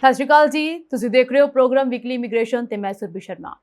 ਸਤਿ ਸ਼੍ਰੀ ਅਕਾਲ ਜੀ। ਤੁਸੀਂ ਦੇਖ ਰਹੇ ਹੋ ਪ੍ਰੋਗਰਾਮ ਵੀਕਲੀ ਇਮੀਗ੍ਰੇਸ਼ਨ ਤੇ ਮੈਂ ਸੁਰਭੀ ਸ਼ਰਮਾ।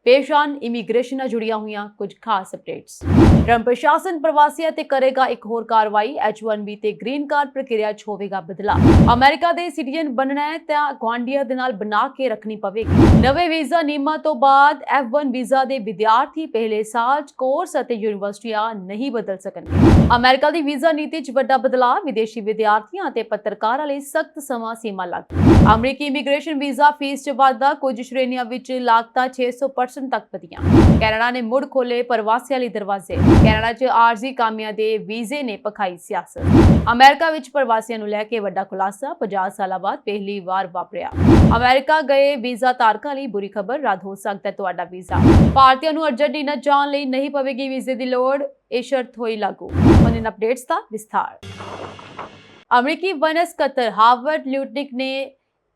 पेश आन इमीग्रेशन ਨਾਲ ਜੁੜੀਆਂ ਹੋਈਆਂ ਕੁਝ ਖਾਸ ਅਪਡੇਟਸ। ਟਰੰਪ ਪ੍ਰਸ਼ਾਸਨ ਪ੍ਰਵਾਸੀਆਂ ਤੇ ਕਰੇਗਾ ਇੱਕ ਹੋਰ ਕਾਰਵਾਈ। H1B ਤੇ ਗ੍ਰੀਨ ਕਾਰਡ ਪ੍ਰਕਿਰਿਆ 'ਚ ਹੋਵੇਗਾ ਬਦਲਾਅ। ਅਮਰੀਕਾ ਦੇ ਸਿਟੀਜ਼ਨ ਬਣਨਾ ਹੈ ਤਾਂ ਗੁਆਂਢੀਆਂ ਦੇ ਨਾਲ ਬਣਾ ਕੇ ਰੱਖਣੀ ਪਵੇਗੀ। ਨਵੇਂ ਵੀਜ਼ਾ ਨਿਯਮਾਂ ਤੋਂ ਬਾਅਦ F1 ਵੀਜ਼ਾ ਦੇ ਵਿਦਿਆਰਥੀ ਪਹਿਲੇ ਸਾਲ 'ਚ ਕੋਰਸ ਅਤੇ ਯੂਨੀਵਰਸਿਟੀਆਂ ਨਹੀਂ ਬਦਲ ਸਕਣਗੇ। ਅਮਰੀਕਾ ਦੀ ਵੀਜ਼ਾ ਨੀਤੀ 'ਚ ਵੱਡਾ ਬਦਲਾਅ। ਵਿਦੇਸ਼ੀ ਵਿਦਿਆਰਥੀਆਂ ਅਤੇ ਪੱਤਰਕਾਰਾਂ ਲਈ ਸਖਤ ਸਮਾਂ ਸੀਮਾ ਲਾਗੂ। ਅਮਰੀਕੀ ਇਮੀਗ੍ਰੇਸ਼ਨ ਵੀਜ਼ਾ ਫੀਸ 'ਚ ਵਾਧਾ। ਕੁਝ ਸ਼੍ਰੇਣੀਆਂ ਵਿੱਚ ਲਾਗਤਾਂ 600% ਤੱਕ ਵਧੀਆਂ। ਕੈਨੇਡਾ ਨੇ ਮੁੜ ਖੋਲੇ ਪ੍ਰਵਾਸੀਆਂ ਲਈ ਦਰਵਾਜ਼ੇ। ਕੈਨੇਡਾ 'ਚ ਆਰਜ਼ੀ ਕਾਮਿਆਂ ਦੇ ਵੀਜ਼ੇ ਨੇ ਪਖਾਈ ਸਿਆਸਤ। ਅਮਰੀਕਾ ਵਿੱਚ ਪ੍ਰਵਾਸੀਆਂ ਨੂੰ ਲੈ ਕੇ ਵੱਡਾ ਖੁਲਾਸਾ। 50 ਸਾਲਾਂ ਬਾਅਦ ਪਹਿਲੀ ਵਾਰ ਵਾਪਰਿਆ। ਅਮਰੀਕਾ ਗਏ ਵੀਜ਼ਾ ਧਾਰਕਾਂ ਲਈ ਬੁਰੀ ਖਬਰ। ਰੱਦ ਹੋ ਸਕਦਾ ਹੈ ਤੁਹਾਡਾ ਵੀਜ਼ਾ। ਭਾਰਤੀਆਂ ਨੂੰ ਅਰਜਨਟੀਨਾ ਜਾਣ ਲਈ ਨਹੀਂ ਪਵੇਗੀ ਵੀਜ਼ੇ ਦੀ ਲੋੜ। ਇਹ ਸ਼ਰਤ ਹੋਈ ਲਾਗੂ। ਹੁਣ ਇਨ ਅਪਡੇਟਸ ਦਾ ਵਿਸਥਾਰ। ਅਮਰੀਕੀ ਵਨਸ ਕਤਰ ਹਾਵਰਡ ਲਿਊਟਨਿਕ ਨੇ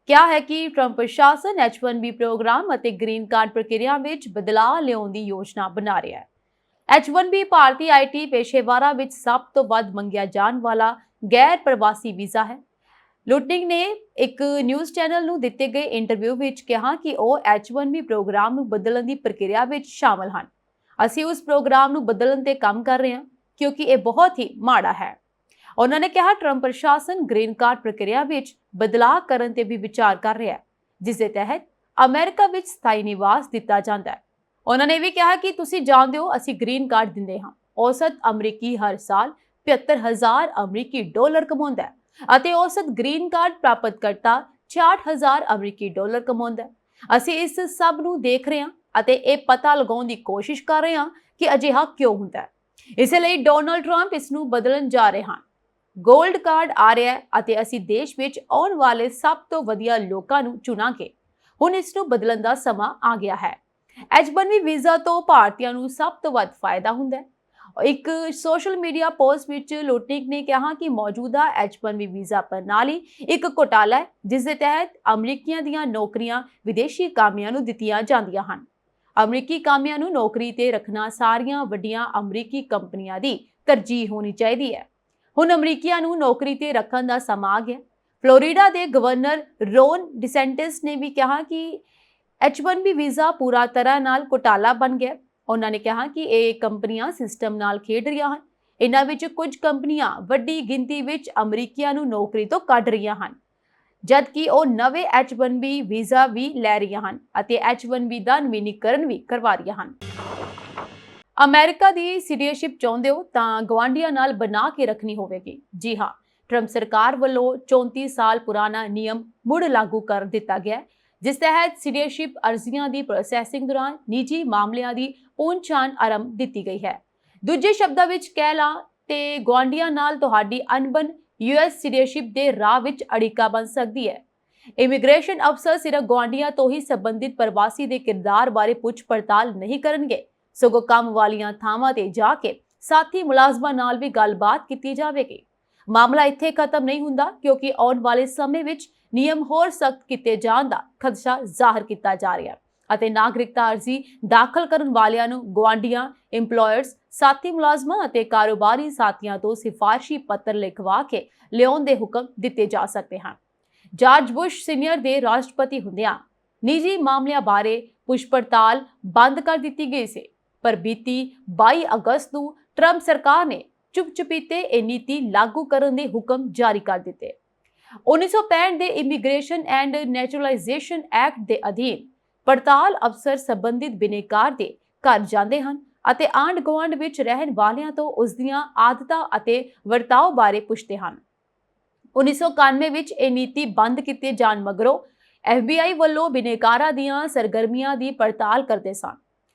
ਕਿਹਾ ਹੈ ਕਿ ਟਰੰਪ ਪ੍ਰਸ਼ਾਸਨ H1B ਪ੍ਰੋਗਰਾਮ ਅਤੇ ਗ੍ਰੀਨ ਕਾਰਡ ਪ੍ਰਕਿਰਿਆ ਵਿੱਚ ਬਦਲਾਅ ਲਿਆਉਣ ਦੀ ਯੋਜਨਾ ਬਣਾ ਰਿਹਾ ਹੈ। H1B ਭਾਰਤੀ IT ਪੇਸ਼ੇਵਰਾਂ ਵਿੱਚ ਸਭ ਤੋਂ ਵੱਧ ਮੰਗਿਆ ਜਾਣ ਵਾਲਾ ਗੈਰ ਪ੍ਰਵਾਸੀ ਵੀਜ਼ਾ ਹੈ। ਲੁਟਨਿਕ ਨੇ ਇੱਕ ਨਿਊਜ਼ ਚੈਨਲ ਨੂੰ ਦਿੱਤੇ ਗਏ ਇੰਟਰਵਿਊ ਵਿੱਚ ਕਿਹਾ ਕਿ ਉਹ H1B ਪ੍ਰੋਗਰਾਮ ਨੂੰ ਬਦਲਣ ਦੀ ਪ੍ਰਕਿਰਿਆ ਵਿੱਚ ਸ਼ਾਮਲ ਹਨ। ਅਸੀਂ ਉਸ ਪ੍ਰੋਗਰਾਮ ਨੂੰ ਬਦਲਣ ਤੇ ਕੰਮ ਕਰ ਰਹੇ ਹਾਂ ਕਿਉਂਕਿ ਇਹ ਬਹੁਤ ਹੀ ਮਾੜਾ ਹੈ। ਉਹਨਾਂ ਨੇ ਕਿਹਾ ਟਰੰਪ ਪ੍ਰਸ਼ਾਸਨ ਗ੍ਰੀਨ ਕਾਰਡ ਪ੍ਰਕਿਰਿਆ ਵਿੱਚ ਬਦਲਾਅ ਕਰਨ ਤੇ ਵੀ ਵਿਚਾਰ ਕਰ ਰਿਹਾ ਹੈ, ਜਿਸ ਦੇ ਤਹਿਤ ਅਮਰੀਕਾ ਵਿੱਚ ਸਥਾਈ ਨਿਵਾਸ ਦਿੱਤਾ ਜਾਂਦਾ ਹੈ। ਉਹਨਾਂ ਨੇ ਵੀ ਕਿਹਾ ਕਿ ਤੁਸੀਂ ਜਾਣਦੇ ਹੋ ਅਸੀਂ ਗ੍ਰੀਨ ਕਾਰਡ ਦਿੰਦੇ ਹਾਂ। ਔਸਤ ਅਮਰੀਕੀ ਹਰ ਸਾਲ 75,000 ਅਮਰੀਕੀ ਡਾਲਰ ਕਮਾਉਂਦਾ ਹੈ ਅਤੇ ਔਸਤ ਗ੍ਰੀਨ ਕਾਰਡ ਪ੍ਰਾਪਤਕਰਤਾ 66,000 ਅਮਰੀਕੀ ਡਾਲਰ ਕਮਾਉਂਦਾ ਹੈ। ਅਸੀਂ ਇਸ ਸਭ ਨੂੰ ਦੇਖ ਰਹੇ ਹਾਂ ਅਤੇ ਇਹ ਪਤਾ ਲਗਾਉਣ ਦੀ ਕੋਸ਼ਿਸ਼ ਕਰ ਰਹੇ ਹਾਂ ਕਿ ਅਜਿਹਾ ਕਿਉਂ ਹੁੰਦਾ ਹੈ। ਇਸੇ ਲਈ ਡੋਨਾਲਡ ਟਰੰਪ ਇਸ ਨੂੰ ਬਦਲਣ ਜਾ ਰਹੇ ਹਨ। ਗੋਲਡ ਕਾਰਡ ਆ ਰਿਹਾ ਹੈ ਅਤੇ ਅਸੀਂ ਦੇਸ਼ ਵਿੱਚ ਆਉਣ ਵਾਲੇ ਸਭ ਤੋਂ ਵਧੀਆ ਲੋਕਾਂ ਨੂੰ ਚੁਣਾਂਗੇ। ਹੁਣ ਇਸ ਨੂੰ ਬਦਲਣ ਦਾ ਸਮਾਂ ਆ ਗਿਆ ਹੈ। H1B ਵੀਜ਼ਾ ਤੋਂ ਭਾਰਤੀਆਂ ਨੂੰ ਸਭ ਤੋਂ ਵੱਧ ਫਾਇਦਾ ਹੁੰਦਾ ਹੈ। ਇੱਕ ਸੋਸ਼ਲ ਮੀਡੀਆ ਪੋਸਟ ਵਿੱਚ ਲੁਟਨਿਕ ਨੇ ਕਿਹਾ ਕਿ ਮੌਜੂਦਾ H1B ਵੀਜ਼ਾ ਪ੍ਰਣਾਲੀ ਇੱਕ ਘੁਟਾਲਾ ਹੈ, ਜਿਸ ਦੇ ਤਹਿਤ ਅਮਰੀਕੀਆਂ ਦੀਆਂ ਨੌਕਰੀਆਂ ਵਿਦੇਸ਼ੀ ਕਾਮਿਆਂ ਨੂੰ ਦਿੱਤੀਆਂ ਜਾਂਦੀਆਂ ਹਨ। ਅਮਰੀਕੀ ਕਾਮਿਆਂ ਨੂੰ ਨੌਕਰੀ ਤੇ ਰੱਖਣਾ ਸਾਰੀਆਂ ਵੱਡੀਆਂ ਅਮਰੀਕੀ ਕੰਪਨੀਆਂ ਦੀ ਤਰਜੀਹ ਹੋਣੀ ਚਾਹੀਦੀ ਹੈ। ਹੁਣ ਅਮਰੀਕੀਆਂ ਨੂੰ ਨੌਕਰੀ ਤੇ ਰੱਖਣ ਦਾ ਸਮਾਂ ਆ ਗਿਆ। ਫਲੋਰੀਡਾ ਦੇ ਗਵਰਨਰ ਰੋਨ ਡਿਸੈਂਟਿਸ ਨੇ ਵੀ ਕਿਹਾ ਕਿ H1B ਵੀਜ਼ਾ ਪੂਰਾ ਤਰ੍ਹਾਂ ਨਾਲ ਘੁਟਾਲਾ ਬਣ ਗਿਆ। ਉਹਨਾਂ ਨੇ ਕਿਹਾ ਕਿ ਇਹ ਕੰਪਨੀਆਂ ਸਿਸਟਮ ਨਾਲ ਖੇਡ ਰਹੀਆਂ ਹਨ। ਇਹਨਾਂ ਵਿੱਚ ਕੁਝ ਕੰਪਨੀਆਂ ਵੱਡੀ ਗਿਣਤੀ ਵਿੱਚ ਅਮਰੀਕੀਆਂ ਨੂੰ ਨੌਕਰੀ ਤੋਂ ਕੱਢ ਰਹੀਆਂ ਹਨ, ਜਦਕਿ ਉਹ ਨਵੇਂ H1B ਵੀਜ਼ਾ ਵੀ ਲੈ ਰਹੀਆਂ ਹਨ ਅਤੇ H1B ਦਾ ਨਵੀਨੀਕਰਨ ਵੀ ਕਰਵਾ ਰਹੀਆਂ ਹਨ। ਅਮਰੀਕਾ ਦੀ ਸਿਟੀਜ਼ਨਸ਼ਿਪ ਚਾਹੁੰਦੇ ਹੋ ਤਾਂ ਗਵਾਂਢੀਆਂ ਨਾਲ ਬਣਾ ਕੇ ਰੱਖਣੀ ਹੋਵੇਗੀ। ਜੀ ਹਾਂ, ਟਰੰਪ ਸਰਕਾਰ ਵੱਲੋਂ 34 ਸਾਲ ਪੁਰਾਣਾ ਨਿਯਮ ਮੁੜ ਲਾਗੂ ਕਰ ਦਿੱਤਾ ਗਿਆ, ਜਿਸ ਤਹਿਤ ਸਿਟੀਜ਼ਨਸ਼ਿਪ ਅਰਜ਼ੀਆਂ ਦੀ ਪ੍ਰੋਸੈਸਿੰਗ ਦੌਰਾਨ ਨਿੱਜੀ ਮਾਮਲਿਆਂ ਦੀ ਪਹੁੰਚਾਣ ਆਰੰਭ ਦਿੱਤੀ ਗਈ ਹੈ। ਦੂਜੇ ਸ਼ਬਦਾਂ ਵਿੱਚ ਕਹਿ ਲਾਂ ਤੇ ਗਵਾਂਢੀਆਂ ਨਾਲ ਤੁਹਾਡੀ ਅਣਬਣ US ਸਿਟੀਜ਼ਨਸ਼ਿਪ ਦੇ ਰਾਹ ਵਿੱਚ ਅੜਿੱਕਾ ਬਣ ਸਕਦੀ ਹੈ। ਇਮੀਗ੍ਰੇਸ਼ਨ ਅਫਸਰ ਸਿਰਫ ਗਵਾਂਢੀਆਂ ਤੋਂ ਹੀ ਸੰਬੰਧਿਤ ਪ੍ਰਵਾਸੀ ਦੇ ਕਿਰਦਾਰ ਬਾਰੇ ਪੁੱਛ ਪੜਤਾਲ ਨਹੀਂ ਕਰਨਗੇ, ਸਗੋਂ ਕੰਮ ਵਾਲੀਆਂ ਥਾਵਾਂ ਤੇ ਜਾ ਕੇ ਸਾਥੀ ਮੁਲਾਜ਼ਮਾਂ ਨਾਲ ਵੀ ਗੱਲਬਾਤ ਕੀਤੀ ਜਾਵੇਗੀ। ਮਾਮਲਾ ਇੱਥੇ ਖਤਮ ਨਹੀਂ ਹੁੰਦਾ, ਕਿਉਂਕਿ ਆਉਣ ਵਾਲੇ ਸਮੇਂ ਵਿੱਚ ਨਿਯਮ ਹੋਰ ਸਖਤ ਕੀਤੇ ਜਾਣ ਦਾ ਖਦਸ਼ਾ ਜ਼ਾਹਰ ਕੀਤਾ ਜਾ ਰਿਹਾ ਹੈ ਅਤੇ ਨਾਗਰਿਕਤਾ ਅਰਜ਼ੀ ਦਾਖਲ ਕਰਨ ਵਾਲਿਆਂ ਨੂੰ ਗੁਆਂਢੀਆਂ, ਇੰਪਲੋਇਰਸ, ਸਾਥੀ ਮੁਲਾਜ਼ਮਾਂ ਅਤੇ ਕਾਰੋਬਾਰੀ ਸਾਥੀਆਂ ਤੋਂ ਸਿਫਾਰਸ਼ੀ ਪੱਤਰ ਲਿਖਵਾ ਕੇ ਲਿਆਉਣ ਦੇ ਹੁਕਮ ਦਿੱਤੇ ਜਾ ਸਕਦੇ ਹਨ। ਜਾਰਜ ਬੁਸ਼ ਸੀਨੀਅਰ ਦੇ ਰਾਸ਼ਟਰਪਤੀ ਹੁੰਦਿਆਂ ਨਿੱਜੀ ਮਾਮਲਿਆਂ ਬਾਰੇ ਪੁੱਛ ਪੜਤਾਲ ਬੰਦ ਕਰ ਦਿੱਤੀ ਗਈ ਸੀ, ਪਰ ਬੀਤੀ 22 ਅਗਸਤ ਨੂੰ ਟਰੰਪ ਸਰਕਾਰ ਨੇ ਚੁੱਪ-ਚੁਪੀਤੇ ਇਹ ਨੀਤੀ ਲਾਗੂ ਕਰਨ ਦੇ ਹੁਕਮ ਜਾਰੀ ਕਰ ਦਿੱਤੇ। 1965 ਦੇ ਇਮੀਗ੍ਰੇਸ਼ਨ ਐਂਡ ਨੈਚੁਰਲਾਈਜੇਸ਼ਨ ਐਕਟ ਦੇ ਅਧੀਨ ਪੜਤਾਲ ਅਫਸਰ ਸੰਬੰਧਿਤ ਬਿਨੇਕਾਰ ਦੇ ਘਰ ਜਾਂਦੇ ਹਨ ਅਤੇ ਆਂਢ ਗੁਆਂਢ ਵਿੱਚ ਰਹਿਣ ਵਾਲਿਆਂ ਤੋਂ ਉਸ ਦੀਆਂ ਆਦਤਾਂ ਅਤੇ ਵਰਤਾਓ ਬਾਰੇ ਪੁੱਛਦੇ ਹਨ। 1991 ਵਿੱਚ ਇਹ ਨੀਤੀ ਬੰਦ ਕੀਤੇ ਜਾਣ ਮਗਰੋਂ FBI ਵੱਲੋਂ ਬਿਨੇਕਾਰਾਂ ਦੀਆਂ ਸਰਗਰਮੀਆਂ ਦੀ ਪੜਤਾਲ ਕਰਦੇ ਸਨ।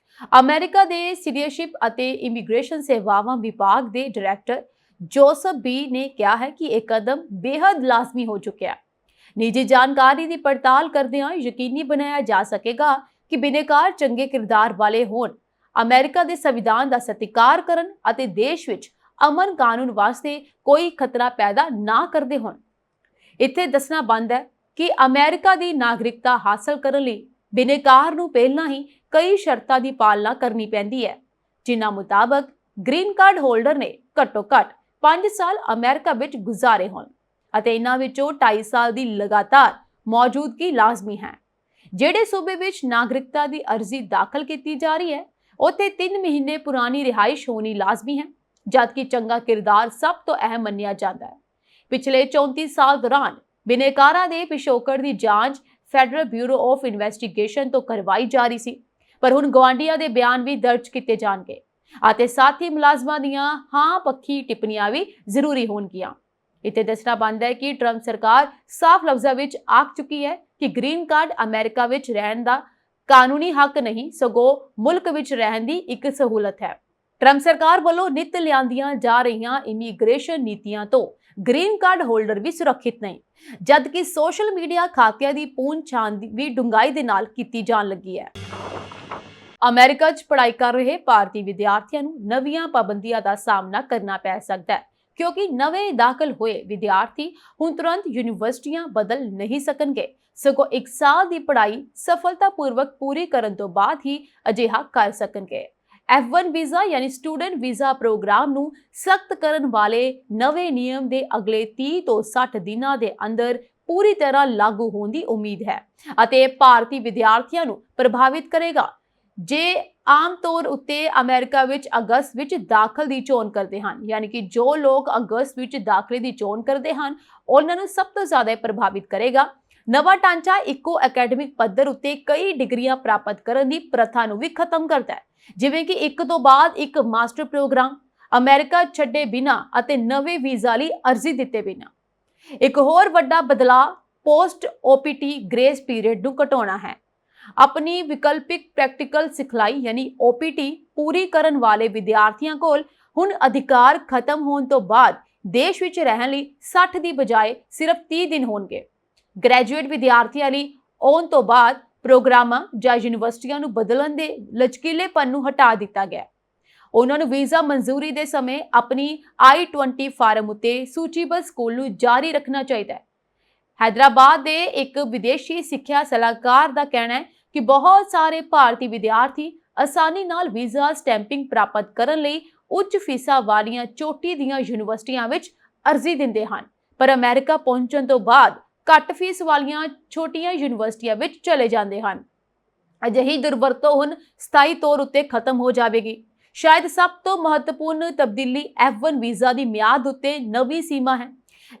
ਅਮਰੀਕਾ ਦੇ ਸਿਟੀਜ਼ਨਸ਼ਿਪ ਅਤੇ ਇਮੀਗ੍ਰੇਸ਼ਨ ਸੇਵਾਵਾਂ ਵਿਭਾਗ ਦੇ ਡਾਇਰੈਕਟਰ ਜੋਸਫ ਬੀ ਨੇ ਕਿਹਾ ਹੈ ਕਿ ਇਹ ਕਦਮ ਬੇहद ਲਾਜ਼ਮੀ ਹੋ ਚੁੱਕਿਆ ਹੈ। ਨਿੱਜੀ ਜਾਣਕਾਰੀ ਦੀ ਪੜਤਾਲ ਕਰਦਿਆਂ ਯਕੀਨੀ ਬਣਾਇਆ ਜਾ ਸਕੇਗਾ ਕਿ ਬਿਨੇਕਾਰ ਚੰਗੇ ਕਿਰਦਾਰ ਵਾਲੇ ਹੋਣ, ਅਮਰੀਕਾ ਦੇ ਸੰਵਿਧਾਨ ਦਾ ਸਤਿਕਾਰ ਕਰਨ ਅਤੇ ਦੇਸ਼ ਵਿੱਚ ਅਮਨ ਕਾਨੂੰਨ ਵਾਸਤੇ ਕੋਈ ਖਤਰਾ ਪੈਦਾ ਨਾ ਕਰਦੇ ਹੋਣ। ਇੱਥੇ ਦੱਸਣਾ ਬਣਦਾ ਹੈ ਕਿ ਅਮਰੀਕਾ ਦੀ ਨਾਗਰਿਕਤਾ ਹਾਸਲ ਕਰਨ ਲਈ ਬਿਨੇਕਾਰ ਨੂੰ ਪਹਿਲਾਂ ਹੀ ਕਈ ਸ਼ਰਤਾਂ ਦੀ ਪਾਲਣਾ ਕਰਨੀ ਪੈਂਦੀ ਹੈ, ਜਿਨ੍ਹਾਂ ਮੁਤਾਬਕ ਗ੍ਰੀਨ ਕਾਰਡ ਹੋਲਡਰ ਨੇ ਘੱਟੋ-ਘੱਟ 5 ਸਾਲ ਅਮਰੀਕਾ ਵਿੱਚ ਗੁਜ਼ਾਰੇ ਹੋਣ ਅਤੇ ਇਹਨਾਂ ਵਿੱਚੋਂ 2.5 ਸਾਲ ਦੀ ਲਗਾਤਾਰ ਮੌਜੂਦਗੀ ਲਾਜ਼ਮੀ ਹੈ। ਜਿਹੜੇ ਸੂਬੇ ਵਿੱਚ ਨਾਗਰਿਕਤਾ ਦੀ ਅਰਜ਼ੀ ਦਾਖਲ ਕੀਤੀ ਜਾ ਰਹੀ ਹੈ ਉੱਥੇ 3 ਮਹੀਨੇ ਪੁਰਾਣੀ ਰਿਹਾਇਸ਼ ਹੋਣੀ ਲਾਜ਼ਮੀ ਹੈ, ਜਦਕਿ ਚੰਗਾ ਕਿਰਦਾਰ ਸਭ ਤੋਂ ਅਹਿਮ ਮੰਨਿਆ ਜਾਂਦਾ ਹੈ। ਪਿਛਲੇ 34 ਸਾਲ ਦੌਰਾਨ ਬਿਨੈਕਾਰਾਂ ਦੇ ਪਿਛੋਕੜ ਦੀ ਜਾਂਚ ਫੈਡਰਲ ਬਿਊਰੋ ਆਫ ਇਨਵੈਸਟੀਗੇਸ਼ਨ ਤੋਂ ਕਰਵਾਈ ਜਾ ਰਹੀ ਸੀ, ਪਰ ਹੁਣ ਗਵਾਂਢੀਆਂ ਦੇ ਬਿਆਨ ਵੀ ਦਰਜ ਕੀਤੇ ਜਾਣਗੇ ਅਤੇ ਸਾਥੀ ਮੁਲਾਜ਼ਮਾਂ ਦੀਆਂ ਹਾਂ ਪੱਖੀ ਟਿੱਪਣੀਆਂ ਵੀ ਜ਼ਰੂਰੀ ਹੋਣਗੀਆਂ। ਇੱਥੇ ਦੱਸਣਾ ਬਣਦਾ ਹੈ ਕਿ ਟਰੰਪ ਸਰਕਾਰ ਸਾਫ਼ ਲਫ਼ਜ਼ਾਂ ਵਿੱਚ ਆਖ ਚੁੱਕੀ ਹੈ ਕਿ ਗ੍ਰੀਨ ਕਾਰਡ ਅਮਰੀਕਾ ਵਿੱਚ ਰਹਿਣ ਦਾ ਕਾਨੂੰਨੀ ਹੱਕ ਨਹੀਂ, ਸਗੋਂ ਮੁਲਕ ਵਿੱਚ ਰਹਿਣ ਦੀ ਇੱਕ ਸਹੂਲਤ ਹੈ। ਟਰੰਪ ਸਰਕਾਰ ਵੱਲੋਂ ਨਿੱਤ ਲਿਆਂਦੀਆਂ ਜਾ ਰਹੀਆਂ ਇਮੀਗ੍ਰੇਸ਼ਨ ਨੀਤੀਆਂ ਤੋਂ ਗ੍ਰੀਨ ਕਾਰਡ ਹੋਲਡਰ ਵੀ ਸੁਰੱਖਿਅਤ ਨਹੀਂ, ਜਦਕਿ ਸੋਸ਼ਲ ਮੀਡੀਆ ਖਾਤਿਆਂ ਦੀ ਪੂੰਛ-ਛਾਣ ਵੀ ਡੂੰਘਾਈ ਦੇ ਨਾਲ ਕੀਤੀ ਜਾਣ ਲੱਗੀ ਹੈ। ਅਮਰੀਕਾ 'ਚ ਪੜ੍ਹਾਈ ਕਰ ਰਹੇ ਭਾਰਤੀ ਵਿਦਿਆਰਥੀਆਂ ਨੂੰ ਨਵੀਆਂ ਪਾਬੰਦੀਆਂ ਦਾ ਸਾਹਮਣਾ ਕਰਨਾ ਪੈ ਸਕਦਾ ਹੈ, ਕਿਉਂਕਿ ਨਵੇਂ ਦਾਖਲ ਹੋਏ ਵਿਦਿਆਰਥੀ ਹੁਣ ਤੁਰੰਤ ਯੂਨੀਵਰਸਿਟੀਆਂ ਬਦਲ ਨਹੀਂ ਸਕਣਗੇ, ਸਗੋਂ 1 ਸਾਲ ਦੀ ਪੜ੍ਹਾਈ ਸਫਲਤਾਪੂਰਵਕ ਪੂਰੀ ਕਰਨ ਤੋਂ ਬਾਅਦ ਹੀ ਅਜਿਹਾ ਕਰ ਸਕਣਗੇ। F1 ਵੀਜ਼ਾ ਯਾਨੀ ਸਟੂਡੈਂਟ ਵੀਜ਼ਾ ਪ੍ਰੋਗਰਾਮ ਨੂੰ ਸਖਤ ਕਰਨ ਵਾਲੇ ਨਵੇਂ ਨਿਯਮ ਦੇ ਅਗਲੇ 30 ਤੋਂ 60 ਦਿਨਾਂ ਦੇ ਅੰਦਰ ਪੂਰੀ ਤਰ੍ਹਾਂ ਲਾਗੂ ਹੋਣ ਦੀ ਉਮੀਦ ਹੈ ਅਤੇ ਭਾਰਤੀ ਵਿਦਿਆਰਥੀਆਂ ਨੂੰ ਪ੍ਰਭਾਵਿਤ ਕਰੇਗਾ ਜੇ ਆਮ ਤੌਰ ਉੱਤੇ ਅਮਰੀਕਾ ਵਿੱਚ ਅਗਸਤ ਵਿੱਚ ਦਾਖਲ ਦੀ ਚੋਣ ਕਰਦੇ ਹਨ, ਯਾਨੀ ਕਿ ਜੋ ਲੋਕ ਅਗਸਤ ਵਿੱਚ ਦਾਖਲੇ ਦੀ ਚੋਣ ਕਰਦੇ ਹਨ ਉਹਨਾਂ ਨੂੰ ਸਭ ਤੋਂ ਜ਼ਿਆਦਾ ਪ੍ਰਭਾਵਿਤ ਕਰੇਗਾ। ਨਵਾਂ ਢਾਂਚਾ ਇੱਕੋ ਅਕੈਡਮਿਕ ਪੱਧਰ ਉੱਤੇ ਕਈ ਡਿਗਰੀਆਂ ਪ੍ਰਾਪਤ ਕਰਨ ਦੀ ਪ੍ਰਥਾ ਨੂੰ ਵੀ ਖਤਮ ਕਰਦਾ ਹੈ, ਜਿਵੇਂ ਕਿ ਇੱਕ ਤੋਂ ਬਾਅਦ ਇੱਕ ਮਾਸਟਰ ਪ੍ਰੋਗਰਾਮ, ਅਮਰੀਕਾ ਛੱਡੇ ਬਿਨਾਂ ਅਤੇ ਨਵੇਂ ਵੀਜ਼ਾ ਲਈ ਅਰਜ਼ੀ ਦਿੱਤੇ ਬਿਨਾਂ। ਇੱਕ ਹੋਰ ਵੱਡਾ ਬਦਲਾਅ ਪੋਸਟ OPT ਗ੍ਰੇਸ ਪੀਰੀਅਡ ਨੂੰ ਘਟਾਉਣਾ ਹੈ। ਆਪਣੀ ਵਿਕਲਪਿਕ ਪ੍ਰੈਕਟੀਕਲ ਸਿਖਲਾਈ ਯਾਨੀ OPT ਪੂਰੀ ਕਰਨ ਵਾਲੇ ਵਿਦਿਆਰਥੀਆਂ ਕੋਲ ਹੁਣ ਅਧਿਕਾਰ ਖਤਮ ਹੋਣ ਤੋਂ ਬਾਅਦ ਦੇਸ਼ ਵਿੱਚ ਰਹਿਣ ਲਈ 60 ਦੀ ਬਜਾਏ ਸਿਰਫ 30 ਦਿਨ ਹੋਣਗੇ। ਗ੍ਰੈਜੂਏਟ ਵਿਦਿਆਰਥੀਆਂ ਲਈ ਆਉਣ ਤੋਂ ਬਾਅਦ ਪ੍ਰੋਗਰਾਮਾਂ ਜਾਂ ਯੂਨੀਵਰਸਿਟੀਆਂ ਨੂੰ ਬਦਲਣ ਦੇ ਲਚਕੀਲੇਪਨ ਨੂੰ ਹਟਾ ਦਿੱਤਾ ਗਿਆ। ਉਹਨਾਂ ਨੂੰ ਵੀਜ਼ਾ ਮਨਜ਼ੂਰੀ ਦੇ ਸਮੇਂ ਆਪਣੀ I-20 ਫਾਰਮ ਉੱਤੇ ਸੂਚੀਬੱਧ ਸਕੂਲ ਨੂੰ ਜਾਰੀ ਰੱਖਣਾ ਚਾਹੀਦਾ ਹੈ। ਹੈਦਰਾਬਾਦ ਦੇ ਇੱਕ ਵਿਦੇਸ਼ੀ ਸਿੱਖਿਆ ਸਲਾਹਕਾਰ ਦਾ ਕਹਿਣਾ ਹੈ ਕਿ ਬਹੁਤ ਸਾਰੇ ਭਾਰਤੀ ਵਿਦਿਆਰਥੀ ਆਸਾਨੀ ਨਾਲ ਵੀਜ਼ਾ ਸਟੈਂਪਿੰਗ ਪ੍ਰਾਪਤ ਕਰਨ ਲਈ ਉੱਚ ਫੀਸਾਂ ਵਾਲੀਆਂ ਚੋਟੀ ਦੀਆਂ ਯੂਨੀਵਰਸਿਟੀਆਂ ਵਿੱਚ ਅਰਜ਼ੀ ਦਿੰਦੇ ਹਨ, ਪਰ ਅਮਰੀਕਾ ਪਹੁੰਚਣ ਤੋਂ ਬਾਅਦ ਘੱਟ ਫੀਸ ਵਾਲੀਆਂ ਛੋਟੀਆਂ ਯੂਨੀਵਰਸਿਟੀਆਂ ਵਿੱਚ ਚਲੇ ਜਾਂਦੇ ਹਨ। ਅਜਿਹੀ ਦੁਰਵਰਤੋਂ ਹੁਣ ਸਥਾਈ ਤੌਰ ਉੱਤੇ ਖਤਮ ਹੋ ਜਾਵੇਗੀ। ਸ਼ਾਇਦ ਸਭ ਤੋਂ ਮਹੱਤਵਪੂਰਨ ਤਬਦੀਲੀ F1 ਵੀਜ਼ਾ ਦੀ ਮਿਆਦ ਉੱਤੇ ਨਵੀਂ ਸੀਮਾ ਹੈ।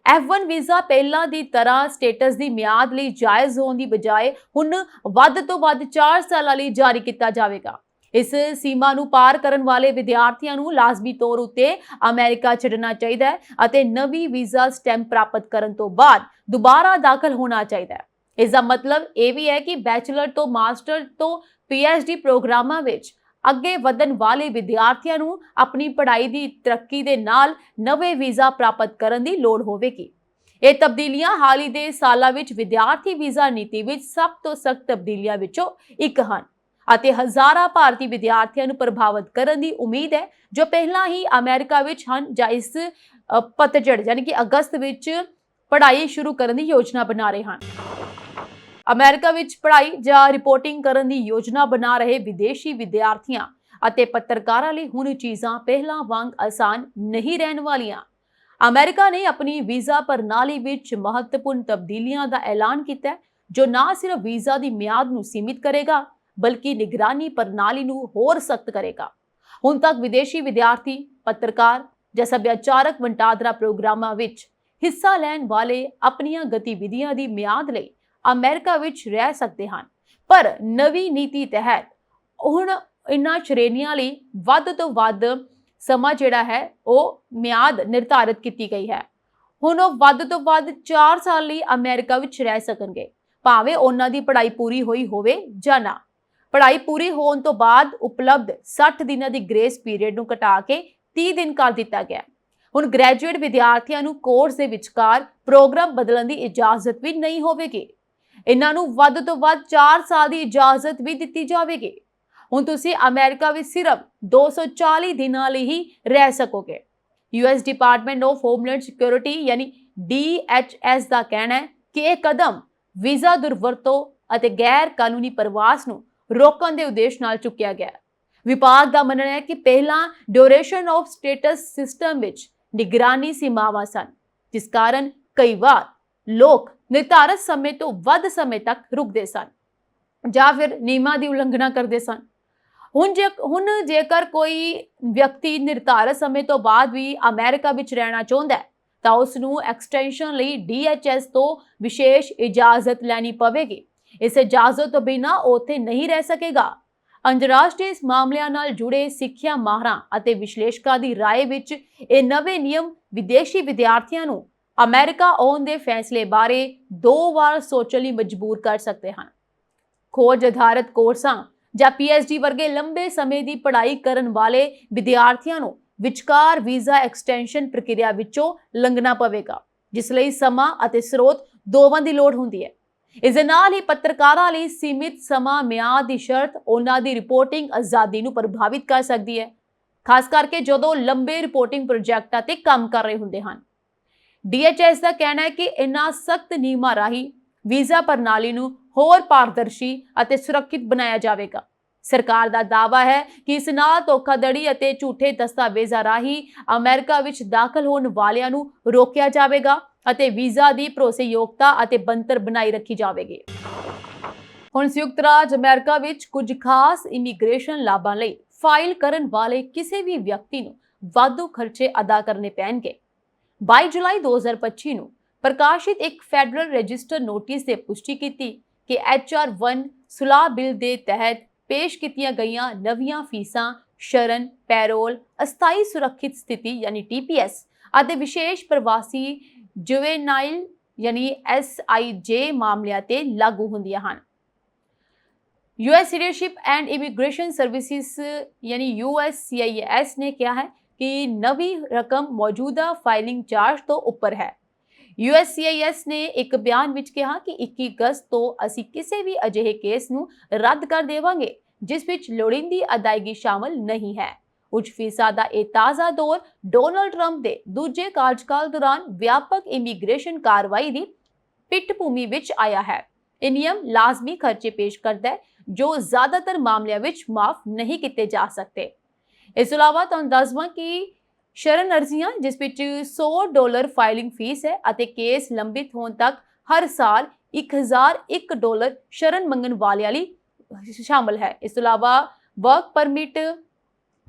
F1 ਵੀਜ਼ਾ ਪਹਿਲਾਂ ਦੀ ਤਰ੍ਹਾਂ ਸਟੇਟਸ ਦੀ ਮਿਆਦ ਲਈ ਜਾਇਜ਼ ਹੋਣ ਦੀ ਬਜਾਏ ਹੁਣ ਵੱਧ ਤੋਂ ਵੱਧ 4 ਸਾਲਾਂ ਲਈ ਜਾਰੀ ਕੀਤਾ ਜਾਵੇਗਾ। ਇਸ ਸੀਮਾ ਨੂੰ ਪਾਰ ਕਰਨ ਵਾਲੇ ਵਿਦਿਆਰਥੀਆਂ ਨੂੰ ਲਾਜ਼ਮੀ ਤੌਰ ਉੱਤੇ ਅਮਰੀਕਾ ਛੱਡਣਾ ਚਾਹੀਦਾ ਹੈ ਅਤੇ ਨਵੀਂ ਵੀਜ਼ਾ ਸਟੈਂਪ ਪ੍ਰਾਪਤ ਕਰਨ ਤੋਂ ਬਾਅਦ ਦੁਬਾਰਾ ਦਾਖਲ ਹੋਣਾ ਚਾਹੀਦਾ ਹੈ। ਇਸ ਦਾ ਮਤਲਬ ਇਹ ਵੀ ਹੈ ਕਿ ਬੈਚਲਰ ਤੋਂ ਮਾਸਟਰ ਤੋਂ PhD ਪ੍ਰੋਗਰਾਮਾਂ ਵਿੱਚ ਅੱਗੇ ਵਧਣ ਵਾਲੇ ਵਿਦਿਆਰਥੀਆਂ ਨੂੰ ਆਪਣੀ ਪੜ੍ਹਾਈ ਦੀ ਤਰੱਕੀ ਦੇ ਨਾਲ ਨਵੇਂ ਵੀਜ਼ਾ ਪ੍ਰਾਪਤ ਕਰਨ ਦੀ ਲੋੜ ਹੋਵੇਗੀ। ਇਹ ਤਬਦੀਲੀਆਂ ਹਾਲ ਹੀ ਦੇ ਸਾਲਾਂ ਵਿੱਚ ਵਿਦਿਆਰਥੀ ਵੀਜ਼ਾ ਨੀਤੀ ਵਿੱਚ ਸਭ ਤੋਂ ਸਖਤ ਤਬਦੀਲੀਆਂ ਵਿੱਚੋਂ ਇੱਕ ਹਨ ਅਤੇ ਹਜ਼ਾਰਾਂ ਭਾਰਤੀ ਵਿਦਿਆਰਥੀਆਂ ਨੂੰ ਪ੍ਰਭਾਵਿਤ ਕਰਨ ਦੀ ਉਮੀਦ ਹੈ ਜੋ ਪਹਿਲਾਂ ਹੀ ਅਮਰੀਕਾ ਵਿੱਚ ਹਨ ਜਾਂ ਇਸ ਪਤਝੜ ਯਾਨੀ ਕਿ ਅਗਸਤ ਵਿੱਚ ਪੜ੍ਹਾਈ ਸ਼ੁਰੂ ਕਰਨ ਦੀ ਯੋਜਨਾ ਬਣਾ ਰਹੇ ਹਨ। ਅਮਰੀਕਾ ਵਿੱਚ ਪੜ੍ਹਾਈ ਜਾਂ ਰਿਪੋਰਟਿੰਗ ਕਰਨ ਦੀ ਯੋਜਨਾ ਬਣਾ ਰਹੇ ਵਿਦੇਸ਼ੀ ਵਿਦਿਆਰਥੀਆਂ ਅਤੇ ਪੱਤਰਕਾਰਾਂ ਲਈ ਹੁਣ ਚੀਜ਼ਾਂ ਪਹਿਲਾਂ ਵਾਂਗ ਆਸਾਨ ਨਹੀਂ ਰਹਿਣ ਵਾਲੀਆਂ। ਅਮਰੀਕਾ ਨੇ ਆਪਣੀ ਵੀਜ਼ਾ ਪ੍ਰਣਾਲੀ ਵਿੱਚ ਮਹੱਤਵਪੂਰਨ ਤਬਦੀਲੀਆਂ ਦਾ ਐਲਾਨ ਕੀਤਾ ਹੈ, ਜੋ ਨਾ ਸਿਰਫ ਵੀਜ਼ਾ ਦੀ ਮਿਆਦ ਨੂੰ ਸੀਮਿਤ ਕਰੇਗਾ ਬਲਕਿ ਨਿਗਰਾਨੀ ਪ੍ਰਣਾਲੀ ਨੂੰ ਹੋਰ ਸਖਤ ਕਰੇਗਾ। ਹੁਣ ਤੱਕ ਵਿਦੇਸ਼ੀ ਵਿਦਿਆਰਥੀ, ਪੱਤਰਕਾਰ ਜਾਂ ਸੱਭਿਆਚਾਰਕ ਵੰਟਾਦਰਾ ਪ੍ਰੋਗਰਾਮਾਂ ਵਿੱਚ ਹਿੱਸਾ ਲੈਣ ਵਾਲੇ ਆਪਣੀਆਂ ਗਤੀਵਿਧੀਆਂ ਦੀ ਮਿਆਦ ਲਈ ਅਮਰੀਕਾ ਵਿੱਚ ਰਹਿ ਸਕਦੇ ਹਨ, ਪਰ ਨਵੀਂ ਨੀਤੀ ਤਹਿਤ ਹੁਣ ਇਨ੍ਹਾਂ ਸ਼੍ਰੇਣੀਆਂ ਲਈ ਵੱਧ ਤੋਂ ਵੱਧ ਸਮਾਂ ਜਿਹੜਾ ਹੈ ਉਹ ਮਿਆਦ ਨਿਰਧਾਰਿਤ ਕੀਤੀ ਗਈ ਹੈ। ਹੁਣ ਉਹ ਵੱਧ ਤੋਂ ਵੱਧ 4 ਸਾਲ ਲਈ ਅਮਰੀਕਾ ਵਿੱਚ ਰਹਿ ਸਕਣਗੇ, ਭਾਵੇਂ ਉਹਨਾਂ ਦੀ ਪੜ੍ਹਾਈ ਪੂਰੀ ਹੋਈ ਹੋਵੇ ਜਾਂ ਨਾ। ਪੜ੍ਹਾਈ ਪੂਰੀ ਹੋਣ ਤੋਂ ਬਾਅਦ ਉਪਲਬਧ 60 ਦਿਨਾਂ ਦੀ ਗ੍ਰੇਸ ਪੀਰੀਅਡ ਨੂੰ ਘਟਾ ਕੇ 30 ਦਿਨ ਕਰ ਦਿੱਤਾ ਗਿਆ। ਹੁਣ ਗ੍ਰੈਜੂਏਟ ਵਿਦਿਆਰਥੀਆਂ ਨੂੰ ਕੋਰਸ ਦੇ ਵਿਚਕਾਰ ਪ੍ਰੋਗਰਾਮ ਬਦਲਣ ਦੀ ਇਜਾਜ਼ਤ ਵੀ ਨਹੀਂ ਹੋਵੇਗੀ। ਇਹਨਾਂ ਨੂੰ ਵੱਧ ਤੋਂ ਵੱਧ 4 ਸਾਲ ਦੀ ਇਜਾਜ਼ਤ ਵੀ ਦਿੱਤੀ ਜਾਵੇਗੀ। ਹੁਣ ਤੁਸੀਂ ਅਮਰੀਕਾ ਵਿੱਚ ਸਿਰਫ 240 ਦਿਨਾਂ ਲਈ ਹੀ ਰਹਿ ਸਕੋਗੇ। US department of homeland security ਯਾਨੀ DHS ਦਾ ਕਹਿਣਾ ਹੈ ਕਿ ਇਹ ਕਦਮ ਵੀਜ਼ਾ ਦੁਰਵਰਤੋਂ ਅਤੇ ਗੈਰ ਕਾਨੂੰਨੀ ਪ੍ਰਵਾਸ ਨੂੰ ਰੋਕਣ ਦੇ ਉਦੇਸ਼ ਨਾਲ ਚੁੱਕਿਆ ਗਿਆ। ਵਿਭਾਗ ਦਾ ਮੰਨਣਾ ਹੈ ਕਿ ਪਹਿਲਾਂ ਡਿਊਰੇਸ਼ਨ ਆਫ ਸਟੇਟਸ ਸਿਸਟਮ ਵਿੱਚ ਨਿਗਰਾਨੀ ਸੀਮਾਵਾਂ ਸਨ, ਜਿਸ ਕਾਰਨ ਕਈ ਵਾਰ ਲੋਕ ਨਿਰਧਾਰਤ ਸਮੇਂ ਤੋਂ ਵੱਧ ਸਮੇਂ ਤੱਕ ਰੁਕਦੇ ਸਨ ਜਾਂ ਫਿਰ ਨਿਯਮਾਂ ਦੀ ਉਲੰਘਣਾ ਕਰਦੇ ਸਨ। ਹੁਣ ਜੇਕਰ ਕੋਈ ਵਿਅਕਤੀ ਨਿਰਧਾਰਤ ਸਮੇਂ ਤੋਂ ਬਾਅਦ ਵੀ ਅਮਰੀਕਾ ਵਿੱਚ ਰਹਿਣਾ ਚਾਹੁੰਦਾ ਹੈ ਤਾਂ ਉਸ ਨੂੰ ਐਕਸਟੈਂਸ਼ਨ ਲਈ DHS ਤੋਂ ਵਿਸ਼ੇਸ਼ ਇਜਾਜ਼ਤ ਲੈਣੀ ਪਵੇਗੀ। ਇਸ ਇਜਾਜ਼ਤ ਤੋਂ ਬਿਨਾਂ ਉਹ ਉੱਥੇ ਨਹੀਂ ਰਹਿ ਸਕੇਗਾ। ਅੰਤਰਰਾਸ਼ਟਰੀ ਮਾਮਲਿਆਂ ਨਾਲ ਜੁੜੇ ਸਿੱਖਿਆ ਮਾਹਰਾਂ ਅਤੇ ਵਿਸ਼ਲੇਸ਼ਕਾਂ ਦੀ ਰਾਏ ਵਿੱਚ ਇਹ ਨਵੇਂ ਨਿਯਮ ਵਿਦੇਸ਼ੀ ਵਿਦਿਆਰਥੀਆਂ ਨੂੰ ਅਮਰੀਕਾ ਆਉਣ ਦੇ ਫੈਸਲੇ ਬਾਰੇ 2 ਵਾਰ ਸੋਚਣ ਲਈ ਮਜਬੂਰ ਕਰ ਸਕਦੇ ਹਨ। ਖੋਜ ਆਧਾਰਿਤ ਕੋਰਸਾਂ ਜਾਂ PhD ਵਰਗੇ ਲੰਬੇ ਸਮੇਂ ਦੀ ਪੜ੍ਹਾਈ ਕਰਨ ਵਾਲੇ ਵਿਦਿਆਰਥੀਆਂ ਨੂੰ ਵਿਚਕਾਰ ਵੀਜ਼ਾ ਐਕਸਟੈਂਸ਼ਨ ਪ੍ਰਕਿਰਿਆ ਵਿੱਚੋਂ ਲੰਘਣਾ ਪਵੇਗਾ, ਜਿਸ ਲਈ ਸਮਾਂ ਅਤੇ ਸਰੋਤ ਦੋਵਾਂ ਦੀ ਲੋੜ ਹੁੰਦੀ ਹੈ। ਇਸ ਦੇ ਨਾਲ ਹੀ ਪੱਤਰਕਾਰਾਂ ਲਈ ਸੀਮਿਤ ਸਮਾਂ ਮਿਆਦ ਦੀ ਸ਼ਰਤ ਉਹਨਾਂ ਦੀ ਰਿਪੋਰਟਿੰਗ ਆਜ਼ਾਦੀ ਨੂੰ ਪ੍ਰਭਾਵਿਤ ਕਰ ਸਕਦੀ ਹੈ, ਖਾਸ ਕਰਕੇ ਜਦੋਂ ਲੰਬੇ ਰਿਪੋਰਟਿੰਗ ਪ੍ਰੋਜੈਕਟਾਂ ਤੇ ਕੰਮ ਕਰ ਰਹੇ ਹੁੰਦੇ ਹਨ। DHS ਦਾ ਕਹਿਣਾ ਹੈ ਕਿ ਇਨ੍ਹਾਂ ਸਖਤ ਨਿਯਮਾਂ ਰਾਹੀਂ ਵੀਜ਼ਾ ਪ੍ਰਣਾਲੀ ਨੂੰ ਹੋਰ ਪਾਰਦਰਸ਼ੀ ਅਤੇ ਸੁਰੱਖਿਅਤ ਬਣਾਇਆ ਜਾਵੇਗਾ। ਸਰਕਾਰ ਦਾ ਦਾਅਵਾ ਹੈ ਕਿ ਇਸ ਨਾਲ ਧੋਖਾਧੜੀ ਅਤੇ ਝੂਠੇ ਦਸਤਾਵੇਜ਼ਾਂ ਰਾਹੀਂ ਅਮਰੀਕਾ ਵਿੱਚ ਦਾਖਲ ਹੋਣ ਵਾਲਿਆਂ ਨੂੰ ਰੋਕਿਆ ਜਾਵੇਗਾ ਅਤੇ ਵੀਜ਼ਾ ਦੀ ਭਰੋਸੇਯੋਗਤਾ ਅਤੇ ਬਣਤਰ ਬਣਾਈ ਰੱਖੀ ਜਾਵੇਗੀ। ਹੁਣ ਸੰਯੁਕਤ ਰਾਜ ਅਮਰੀਕਾ ਵਿੱਚ ਕੁਝ ਖਾਸ ਇਮੀਗ੍ਰੇਸ਼ਨ ਲਾਭਾਂ ਲਈ ਫਾਈਲ ਕਰਨ ਵਾਲੇ ਕਿਸੇ ਵੀ ਵਿਅਕਤੀ ਨੂੰ ਵਾਧੂ ਖਰਚੇ ਅਦਾ ਕਰਨੇ ਪੈਣਗੇ। 22 ਜੁਲਾਈ 2025 ਨੂੰ ਪ੍ਰਕਾਸ਼ਿਤ ਇੱਕ ਫੈਡਰਲ ਰਜਿਸਟਰ ਨੋਟਿਸ ਨੇ ਪੁਸ਼ਟੀ ਕੀਤੀ ਕਿ HR-1 ਸੁਲਾਹ ਬਿੱਲ ਦੇ ਤਹਿਤ ਪੇਸ਼ ਕੀਤੀਆਂ ਗਈਆਂ ਨਵੀਆਂ ਫੀਸਾਂ ਸ਼ਰਨ, ਪੈਰੋਲ, ਅਸਥਾਈ ਸੁਰੱਖਿਅਤ ਸਥਿਤੀ ਯਾਨੀ TPS ਅਤੇ ਵਿਸ਼ੇਸ਼ ਪ੍ਰਵਾਸੀ ਜੁਵੇਨਾਈਲ ਯਾਨੀ SIJ ਮਾਮਲਿਆਂ ਤੇ ਲਾਗੂ ਹੁੰਦੀਆਂ ਹਨ। US citizenship and immigration services ਯਾਨੀ USCIS ਨੇ ਕਿਹਾ ਹੈ ਕਿ ਨਵੀਂ ਰਕਮ ਮੌਜੂਦਾ ਫਾਈਲਿੰਗ ਚਾਰਜ ਤੋਂ ਉੱਪਰ ਹੈ। USCIS ਨੇ ਇੱਕ ਬਿਆਨ ਵਿੱਚ ਕਿਹਾ ਕਿ 21 ਅਗਸਤ ਤੋਂ ਅਸੀਂ ਕਿਸੇ ਵੀ ਅਜਿਹੇ ਕੇਸ ਨੂੰ ਰੱਦ ਕਰ ਦੇਵਾਂਗੇ ਜਿਸ ਵਿੱਚ ਲੋੜੀਂਦੀ ਅਦਾਇਗੀ ਸ਼ਾਮਲ ਨਹੀਂ ਹੈ। ਉੱਚ ਫੀਸਾਂ ਦਾ ਇਹ ਤਾਜ਼ਾ ਦੌਰ ਡੋਨਾਲਡ ਟਰੰਪ ਦੇ ਦੂਜੇ ਕਾਰਜਕਾਲ ਦੌਰਾਨ ਵਿਆਪਕ ਇਮੀਗ੍ਰੇਸ਼ਨ ਕਾਰਵਾਈ ਦੀ ਪਿੱਠਭੂਮੀ ਵਿੱਚ ਆਇਆ ਹੈ। ਇਹ ਨਿਯਮ ਲਾਜ਼ਮੀ ਖਰਚੇ ਪੇਸ਼ ਕਰਦਾ ਹੈ ਜੋ ਜ਼ਿਆਦਾਤਰ ਮਾਮਲਿਆਂ ਵਿੱਚ ਮਾਫ ਨਹੀਂ ਕੀਤੇ ਜਾ ਸਕਦੇ। ਇਸ ਤੋਂ ਇਲਾਵਾ ਤੁਹਾਨੂੰ ਦੱਸਵਾਂ ਕਿ ਸ਼ਰਨ ਅਰਜ਼ੀਆਂ ਜਿਸ ਵਿੱਚ $100 ਫਾਈਲਿੰਗ ਫੀਸ ਹੈ ਅਤੇ ਕੇਸ ਲੰਬਿਤ ਹੋਣ ਤੱਕ ਹਰ ਸਾਲ $1001 ਸ਼ਰਨ ਮੰਗਣ ਵਾਲਿਆਂ ਲਈ ਸ਼ਾਮਲ ਹੈ। ਇਸ ਤੋਂ ਇਲਾਵਾ ਵਰਕ ਪਰਮਿਟ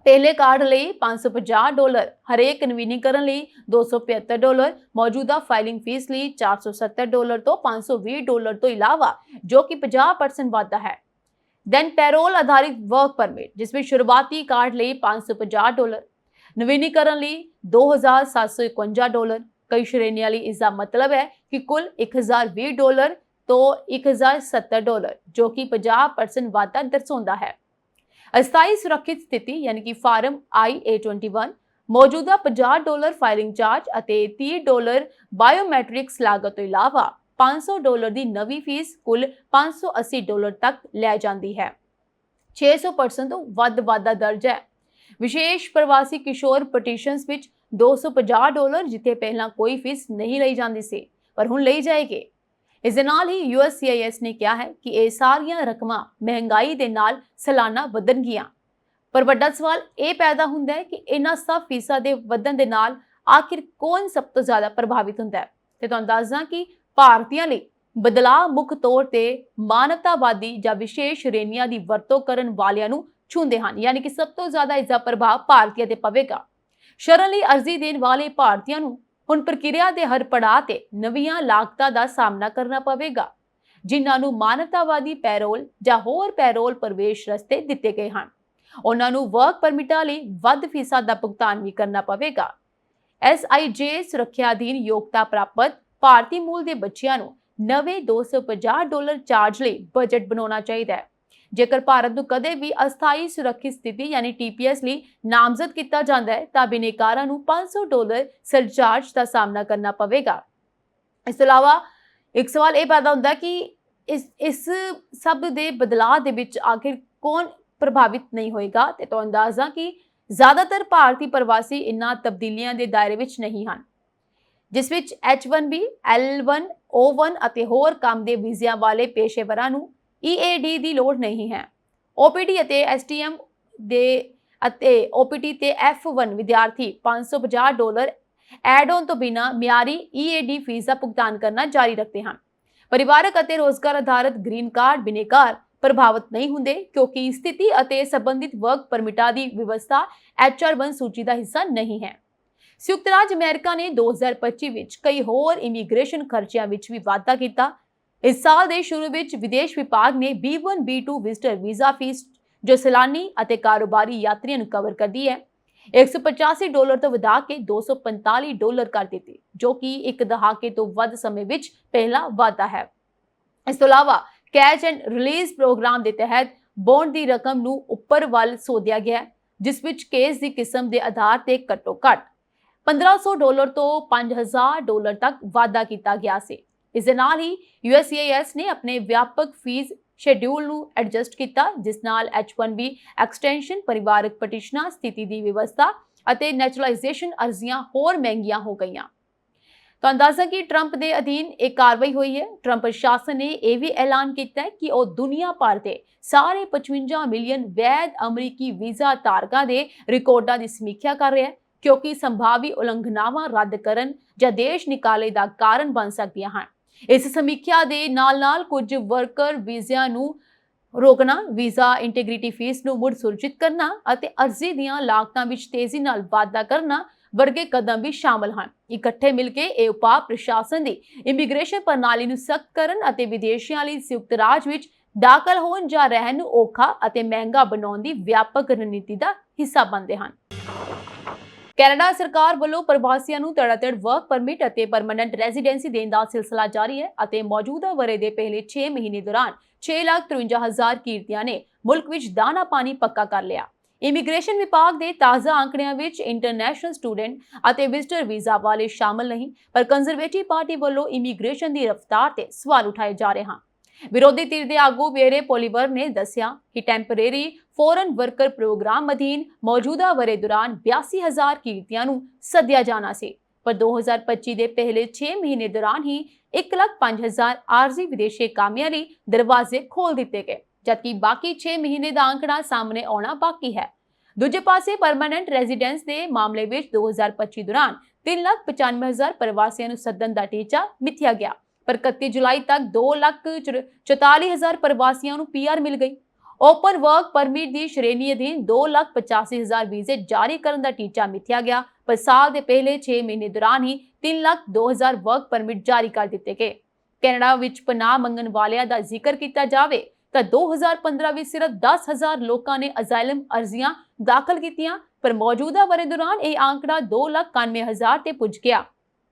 ਪਹਿਲੇ ਕਾਰਡ ਲਈ $550, ਹਰੇਕ ਨਵੀਨੀਕਰਨ ਲਈ $275, ਮੌਜੂਦਾ ਫਾਈਲਿੰਗ ਫੀਸ ਲਈ $470 ਤੋਂ $520 ਤੋਂ ਇਲਾਵਾ ਜੋ ਕਿ 50% ਵਾਧਾ ਹੈ। ਦੈਨ ਪੈਰੋਲ ਆਧਾਰਿਤ ਵਰਕ ਪਰਮਿਟ ਜਿਸ ਵਿੱਚ ਸ਼ੁਰੂਆਤੀ ਕਾਰਡ ਲਈ $550, ਨਵੀਨੀਕਰਨ ਲਈ $2751। ਕਈ ਸ਼੍ਰੇਣੀਆਂ ਲਈ ਇਸ ਦਾ ਮਤਲਬ ਹੈ ਕਿ ਕੁੱਲ $1020 ਤੋਂ $1070 ਜੋ ਕਿ 50% ਵਾਧਾ ਦਰਸਾਉਂਦਾ ਹੈ। ਅਸਥਾਈ ਸੁਰੱਖਿਅਤ ਸਥਿਤੀ ਯਾਨੀ ਕਿ ਫਾਰਮ IA-21 ਮੌਜੂਦਾ $50 ਫਾਈਲਿੰਗ ਚਾਰਜ ਅਤੇ $30 ਬਾਇਓਮੈਟ੍ਰਿਕਸ ਲਾਗਤ ਤੋਂ ਇਲਾਵਾ $500 ਦੀ ਨਵੀਂ ਫੀਸ ਕੁੱਲ $580 ਤੱਕ ਲੈ ਜਾਂਦੀ ਹੈ। 600% ਤੋਂ ਵੱਧ ਵਾਧਾ ਦਰਜ ਹੈ। ਵਿਸ਼ੇਸ਼ ਪ੍ਰਵਾਸੀ ਕਿਸ਼ੋਰ ਪਟੀਸ਼ਨਸ ਵਿੱਚ $250 ਜਿੱਥੇ ਪਹਿਲਾਂ ਕੋਈ ਫੀਸ ਨਹੀਂ ਲਈ ਜਾਂਦੀ ਸੀ ਪਰ ਹੁਣ ਲਈ ਜਾਏਗੀ। ਇਸ ਦੇ ਨਾਲ ਹੀ USCIS ਨੇ ਕਿਹਾ ਹੈ ਕਿ ਇਹ ਸਾਰੀਆਂ ਰਕਮਾਂ ਮਹਿੰਗਾਈ ਦੇ ਨਾਲ ਸਾਲਾਨਾ ਵਧਣਗੀਆਂ। ਪਰ ਵੱਡਾ ਸਵਾਲ ਇਹ ਪੈਦਾ ਹੁੰਦਾ ਹੈ ਕਿ ਇਹਨਾਂ ਸਭ ਫੀਸਾਂ ਦੇ ਵਧਣ ਦੇ ਨਾਲ ਆਖਿਰ ਕੌਣ ਸਭ ਤੋਂ ਜ਼ਿਆਦਾ ਪ੍ਰਭਾਵਿਤ ਹੁੰਦਾ ਹੈ। ਤੇ ਤੁਹਾਨੂੰ ਦੱਸਦਾ ਕਿ ਭਾਰਤੀਆਂ ਲਈ ਬਦਲਾਅ ਮੁੱਖ ਤੌਰ ਤੇ ਮਾਨਵਤਾਵਾਦੀ ਜਾਂ ਵਿਸ਼ੇਸ਼ ਸ਼੍ਰੇਣੀਆਂ ਦੀ ਵਰਤੋਂ ਕਰਨ ਵਾਲਿਆਂ ਨੂੰ ਛੂੰਹਦੇ ਹਨ, ਯਾਨੀ ਕਿ ਸਭ ਤੋਂ ਜ਼ਿਆਦਾ ਇਸ ਦਾ ਪ੍ਰਭਾਵ ਭਾਰਤੀਆਂ ਤੇ ਪਵੇਗਾ। ਸ਼ਰਨ ਲਈ ਅਰਜ਼ੀ ਦੇਣ ਵਾਲੇ ਭਾਰਤੀਆਂ ਨੂੰ ਹੁਣ ਪ੍ਰਕਿਰਿਆ ਦੇ ਹਰ ਪੜਾਅ ਤੇ ਨਵੀਆਂ ਲਾਗਤਾਂ ਦਾ ਸਾਹਮਣਾ ਕਰਨਾ ਪਵੇਗਾ, ਜਿਨ੍ਹਾਂ ਨੂੰ ਮਾਨਵਤਾਵਾਦੀ ਪੈਰੋਲ ਜਾਂ ਹੋਰ ਪੈਰੋਲ ਪ੍ਰਵੇਸ਼ ਰਸਤੇ ਦਿੱਤੇ ਗਏ ਹਨ। ਉਹਨਾਂ ਨੂੰ ਵਰਕ ਪਰਮਿਟਾਂ ਲਈ ਵੱਧ ਫੀਸਾਂ ਦਾ ਭੁਗਤਾਨ ਵੀ ਕਰਨਾ ਪਵੇਗਾ। SIJ ਸੁਰੱਖਿਆ ਅਧੀਨ ਯੋਗਤਾ ਪ੍ਰਾਪਤ ਭਾਰਤੀ ਮੂਲ ਦੇ ਬੱਚਿਆਂ ਨੂੰ ਨਵੇਂ $250 ਚਾਰਜ ਲਈ ਬਜਟ ਬਣਾਉਣਾ ਚਾਹੀਦਾ ਹੈ। ਜੇਕਰ ਭਾਰਤ ਨੂੰ ਕਦੇ ਵੀ ਅਸਥਾਈ ਸੁਰੱਖਿਅਤ ਸਥਿਤੀ ਯਾਨੀ TPS ਲਈ ਨਾਮਜ਼ਦ ਕੀਤਾ ਜਾਂਦਾ ਹੈ ਤਾਂ ਬਿਨੇਕਾਰਾਂ ਨੂੰ $500 ਸਰਚਾਰਜ ਦਾ ਸਾਹਮਣਾ ਕਰਨਾ ਪਵੇਗਾ। ਇਸ ਤੋਂ ਇਲਾਵਾ ਇੱਕ ਸਵਾਲ ਇਹ ਪੈਦਾ ਹੁੰਦਾ ਕਿ ਇਸ ਸਭ ਦੇ ਬਦਲਾਅ ਦੇ ਵਿੱਚ ਆਖਿਰ ਕੌਣ ਪ੍ਰਭਾਵਿਤ ਨਹੀਂ ਹੋਏਗਾ। ਤੇ ਤੁਹਾਨੂੰ ਦੱਸਦਾ ਕਿ ਜ਼ਿਆਦਾਤਰ ਭਾਰਤੀ ਪ੍ਰਵਾਸੀ ਇਨ੍ਹਾਂ ਤਬਦੀਲੀਆਂ ਦੇ ਦਾਇਰੇ ਵਿੱਚ ਨਹੀਂ ਹਨ, ਜਿਸ ਵਿੱਚ H-1B, L-1, O-1 ਅਤੇ ਹੋਰ ਕੰਮ ਦੇ ਵੀਜ਼ਿਆਂ ਵਾਲੇ ਪੇਸ਼ੇਵਰਾਂ ਨੂੰ EAD ਦੀ ਲੋੜ ਨਹੀਂ ਹੈ। OPT ਅਤੇ STM ਦੇ ਅਤੇ OPT ਤੇ F-1 ਵਿਦਿਆਰਥੀ $550 ਐਡ-ਔਨ ਤੋਂ ਬਿਨਾਂ ਮਿਆਰੀ EAD ਫੀਸ ਦਾ ਭੁਗਤਾਨ ਕਰਨਾ ਜਾਰੀ ਰੱਖਦੇ ਹਨ। ਪਰਿਵਾਰਕ ਅਤੇ ਰੋਜ਼ਗਾਰ ਆਧਾਰਿਤ ਗ੍ਰੀਨ ਕਾਰਡ ਬਿਨੇਕਾਰ ਪ੍ਰਭਾਵਿਤ ਨਹੀਂ ਹੁੰਦੇ ਕਿਉਂਕਿ ਸਥਿਤੀ ਅਤੇ ਸੰਬੰਧਿਤ ਵਰਕ ਪਰਮਿਟਾਂ ਦੀ ਵਿਵਸਥਾ HR1 ਸੂਚੀ ਦਾ ਹਿੱਸਾ ਨਹੀਂ ਹੈ। ਸੰਯੁਕਤ ਰਾਜ ਅਮਰੀਕਾ ਨੇ 2025 ਵਿੱਚ ਕਈ ਹੋਰ ਇਮੀਗ੍ਰੇਸ਼ਨ ਖਰਚਿਆਂ ਵਿੱਚ ਵੀ ਵਾਧਾ ਕੀਤਾ। ਇਸ ਸਾਲ ਦੇ ਸ਼ੁਰੂ ਵਿੱਚ ਵਿਦੇਸ਼ ਵਿਭਾਗ ਨੇ B1 B2 visitor visa fees ਜੋ ਸੈਲਾਨੀ ਅਤੇ ਕਾਰੋਬਾਰੀ ਯਾਤਰੀਆਂ ਨੂੰ ਕਵਰ ਕਰਦੀ ਹੈ $185 ਤੋਂ ਵਧਾ ਕੇ $245 ਕਰ ਦਿੱਤੀ, ਜੋ ਕਿ ਇੱਕ ਦਹਾਕੇ ਤੋਂ ਵੱਧ ਸਮੇਂ ਵਿੱਚ ਪਹਿਲਾ ਵਾਧਾ ਹੈ। ਇਸ ਤੋਂ ਇਲਾਵਾ ਕੈਚ ਐਂਡ ਰਿਲੀਜ਼ ਪ੍ਰੋਗਰਾਮ ਦੇ ਤਹਿਤ ਬੌਂਡ ਦੀ ਰਕਮ ਨੂੰ ਉੱਪਰ ਵੱਲ ਸੋਧਿਆ ਗਿਆ, ਜਿਸ ਵਿੱਚ ਕੇਸ ਦੀ ਕਿਸਮ ਦੇ ਆਧਾਰ ਤੇ ਘੱਟੋ-ਘੱਟ $1500 ਤੋਂ $5000 ਤੱਕ ਵਾਧਾ ਕੀਤਾ ਗਿਆ ਸੀ। ਇਸ ਦੇ ਨਾਲ ਹੀ USCIS ਨੇ ਆਪਣੇ ਵਿਆਪਕ ਫੀਸ ਸ਼ੈਡਿਊਲ ਨੂੰ ਐਡਜਸਟ ਕੀਤਾ, ਜਿਸ ਨਾਲ H1B ਐਕਸਟੈਂਸ਼ਨ, ਪਰਿਵਾਰਕ ਪਟੀਸ਼ਨਾਂ, ਸਥਿਤੀ ਦੀ ਵਿਵਸਥਾ ਅਤੇ ਨੈਚੁਰਲਾਈਜੇਸ਼ਨ ਅਰਜ਼ੀਆਂ ਹੋਰ ਮਹਿੰਗੀਆਂ ਹੋ ਗਈਆਂ। ਤਾਂ ਅੰਦਾਜ਼ਾ ਕਿ ਟਰੰਪ ਦੇ ਅਧੀਨ ਇਹ ਕਾਰਵਾਈ ਹੋਈ ਹੈ। ਟਰੰਪ ਪ੍ਰਸ਼ਾਸਨ ਨੇ ਇਹ ਵੀ ਐਲਾਨ ਕੀਤਾ ਹੈ ਕਿ ਉਹ ਦੁਨੀਆ ਭਰ ਦੇ ਸਾਰੇ 55 ਮਿਲੀਅਨ ਵੈਧ ਅਮਰੀਕੀ ਵੀਜ਼ਾ ਧਾਰਕਾਂ ਦੇ ਰਿਕਾਰਡਾਂ ਦੀ ਸਮੀਖਿਆ ਕਰ ਰਿਹਾ ਹੈ, ਕਿਉਂਕਿ ਸੰਭਾਵੀ ਉਲੰਘਣਾਵਾਂ ਰੱਦ ਕਰਨ ਜਾਂ ਦੇਸ਼ ਨਿਕਾਲੇ ਦਾ ਕਾਰਨ ਬਣ ਸਕਦੀਆਂ ਹਨ। ਇਸ ਸਮੀਖਿਆ ਦੇ ਨਾਲ-ਨਾਲ ਕੁਝ ਵਰਕਰ ਵੀਜ਼ਿਆਂ ਨੂੰ ਰੋਕਣਾ, ਵੀਜ਼ਾ ਇੰਟੈਗ੍ਰਿਟੀ ਫੀਸ ਨੂੰ ਮੁੜ ਸੁਰਜੀਤ ਕਰਨਾ ਅਤੇ ਅਰਜ਼ੀ ਦੀਆਂ ਲਾਗਤਾਂ ਵਿੱਚ ਤੇਜ਼ੀ ਨਾਲ ਵਾਧਾ ਕਰਨਾ ਵਰਗੇ ਕਦਮ ਵੀ ਸ਼ਾਮਲ ਹਨ। ਇਕੱਠੇ ਮਿਲ ਕੇ ਇਹ ਉਪਾਅ ਪ੍ਰਸ਼ਾਸਨ ਦੀ ਇਮੀਗ੍ਰੇਸ਼ਨ ਪ੍ਰਣਾਲੀ ਨੂੰ ਸਖਤ ਕਰਨ ਅਤੇ ਵਿਦੇਸ਼ੀਆਂ ਲਈ ਸੰਯੁਕਤ ਰਾਜ ਵਿੱਚ ਦਾਖਲ ਹੋਣ ਜਾਂ ਰਹਿਣ ਨੂੰ ਔਖਾ ਅਤੇ ਮਹਿੰਗਾ ਬਣਾਉਣ ਦੀ ਵਿਆਪਕ ਰਣਨੀਤੀ ਦਾ ਹਿੱਸਾ ਬਣਦੇ ਹਨ। ਕੈਨੇਡਾ ਸਰਕਾਰ ਵੱਲੋਂ ਪ੍ਰਵਾਸੀਆਂ ਨੂੰ ਧੜਾਧੜ ਵਰਕ ਪਰਮਿਟ ਅਤੇ ਪਰਮਨੈਂਟ ਰੈਜ਼ੀਡੈਂਸੀ ਦੇਣ ਦਾ ਸਿਲਸਿਲਾ ਜਾਰੀ ਹੈ ਅਤੇ ਮੌਜੂਦਾ ਵਰ੍ਹੇ ਦੇ ਪਹਿਲੇ 6 ਮਹੀਨੇ ਦੌਰਾਨ 6,53,000 ਕਿਰਤੀਆਂ ਨੇ ਮੁਲਕ ਵਿੱਚ ਦਾਣਾ ਪਾਣੀ ਪੱਕਾ ਕਰ ਲਿਆ। ਇਮੀਗ੍ਰੇਸ਼ਨ ਵਿਭਾਗ ਦੇ ਤਾਜ਼ਾ ਅੰਕੜਿਆਂ ਵਿੱਚ ਇੰਟਰਨੈਸ਼ਨਲ ਸਟੂਡੈਂਟ ਅਤੇ ਵਿਜ਼ਟਰ ਵੀਜ਼ਾ ਵਾਲੇ ਸ਼ਾਮਲ ਨਹੀਂ, ਪਰ ਕੰਜ਼ਰਵੇਟਿਵ ਪਾਰਟੀ ਵੱਲੋਂ ਇਮੀਗ੍ਰੇਸ਼ਨ ਦੀ ਰਫ਼ਤਾਰ ਤੇ ਸਵਾਲ ਉਠਾਏ ਜਾ ਰਹੇ ਹਨ। ਵਿਰੋਧੀ ਧਿਰ ਦੇ ਆਗੂ ਪੀਅਰੇ ਪੋਲੀਵਰ ਨੇ ਦੱਸਿਆ ਕਿ ਟੈਂਪਰੇਰੀ ਫੋਰਨ ਵਰਕਰ ਪ੍ਰੋਗਰਾਮ ਅਧੀਨ ਮੌਜੂਦਾ ਵਰ੍ਹੇ ਦੌਰਾਨ 82,000 ਕਿਰਤੀਆਂ ਨੂੰ ਸੱਦਿਆ ਜਾਣਾ ਸੀ, ਪਰ 2025 ਦੇ ਪਹਿਲੇ 6 ਮਹੀਨੇ ਦੌਰਾਨ ਹੀ 1,05,000 ਆਰਜ਼ੀ ਵਿਦੇਸ਼ੀ ਕਾਮਿਆਂ ਲਈ ਦਰਵਾਜ਼ੇ ਖੋਲ ਦਿੱਤੇ ਗਏ, ਜਦਕਿ ਬਾਕੀ 6 ਮਹੀਨੇ ਦਾ ਅੰਕੜਾ ਸਾਹਮਣੇ ਆਉਣਾ ਬਾਕੀ ਹੈ। ਦੂਜੇ ਪਾਸੇ ਪਰਮਾਨੈਂਟ ਰੈਜ਼ੀਡੈਂਸ ਦੇ ਮਾਮਲੇ ਵਿੱਚ 2025 ਦੌਰਾਨ 3,95,000 ਪ੍ਰਵਾਸੀਆਂ ਨੂੰ ਸੱਦਣ ਦਾ ਟੀਚਾ ਮਿਥਿਆ ਗਿਆ, ਪਰ 31 ਜੁਲਾਈ ਤੱਕ 2,44,000 ਪ੍ਰਵਾਸੀਆਂ ਨੂੰ PR ਮਿਲ ਗਈ। ਓਪਨ ਵਰਕ ਪਰਮਿਟ ਦੀ ਸ਼੍ਰੇਣੀ ਅਧੀਨ 2,85,000 ਵੀਜ਼ੇ ਜਾਰੀ ਕਰਨ ਦਾ ਟੀਚਾ ਮਿਥਿਆ ਗਿਆ, ਪਰ ਸਾਲ ਦੇ ਪਹਿਲੇ 6 ਮਹੀਨੇ ਦੌਰਾਨ ਹੀ 3,02,000 ਵਰਕ ਪਰਮਿਟ ਜਾਰੀ ਕਰ ਦਿੱਤੇ ਗਏ। ਕੈਨੇਡਾ ਵਿੱਚ ਪਨਾਹ ਮੰਗਣ ਵਾਲਿਆਂ ਦਾ ਜ਼ਿਕਰ ਕੀਤਾ ਜਾਵੇ ਤਾਂ 2015 ਵਿੱਚ ਸਿਰਫ 10,000 ਲੋਕਾਂ ਨੇ ਅਜ਼ਾਇਲਮ ਅਰਜ਼ੀਆਂ ਦਾਖਲ ਕੀਤੀਆਂ, ਪਰ ਮੌਜੂਦਾ ਵਰ੍ਹੇ ਦੌਰਾਨ ਇਹ ਆંકੜਾ 2,91,000 ਤੇ ਪੁੱਜ ਗਿਆ।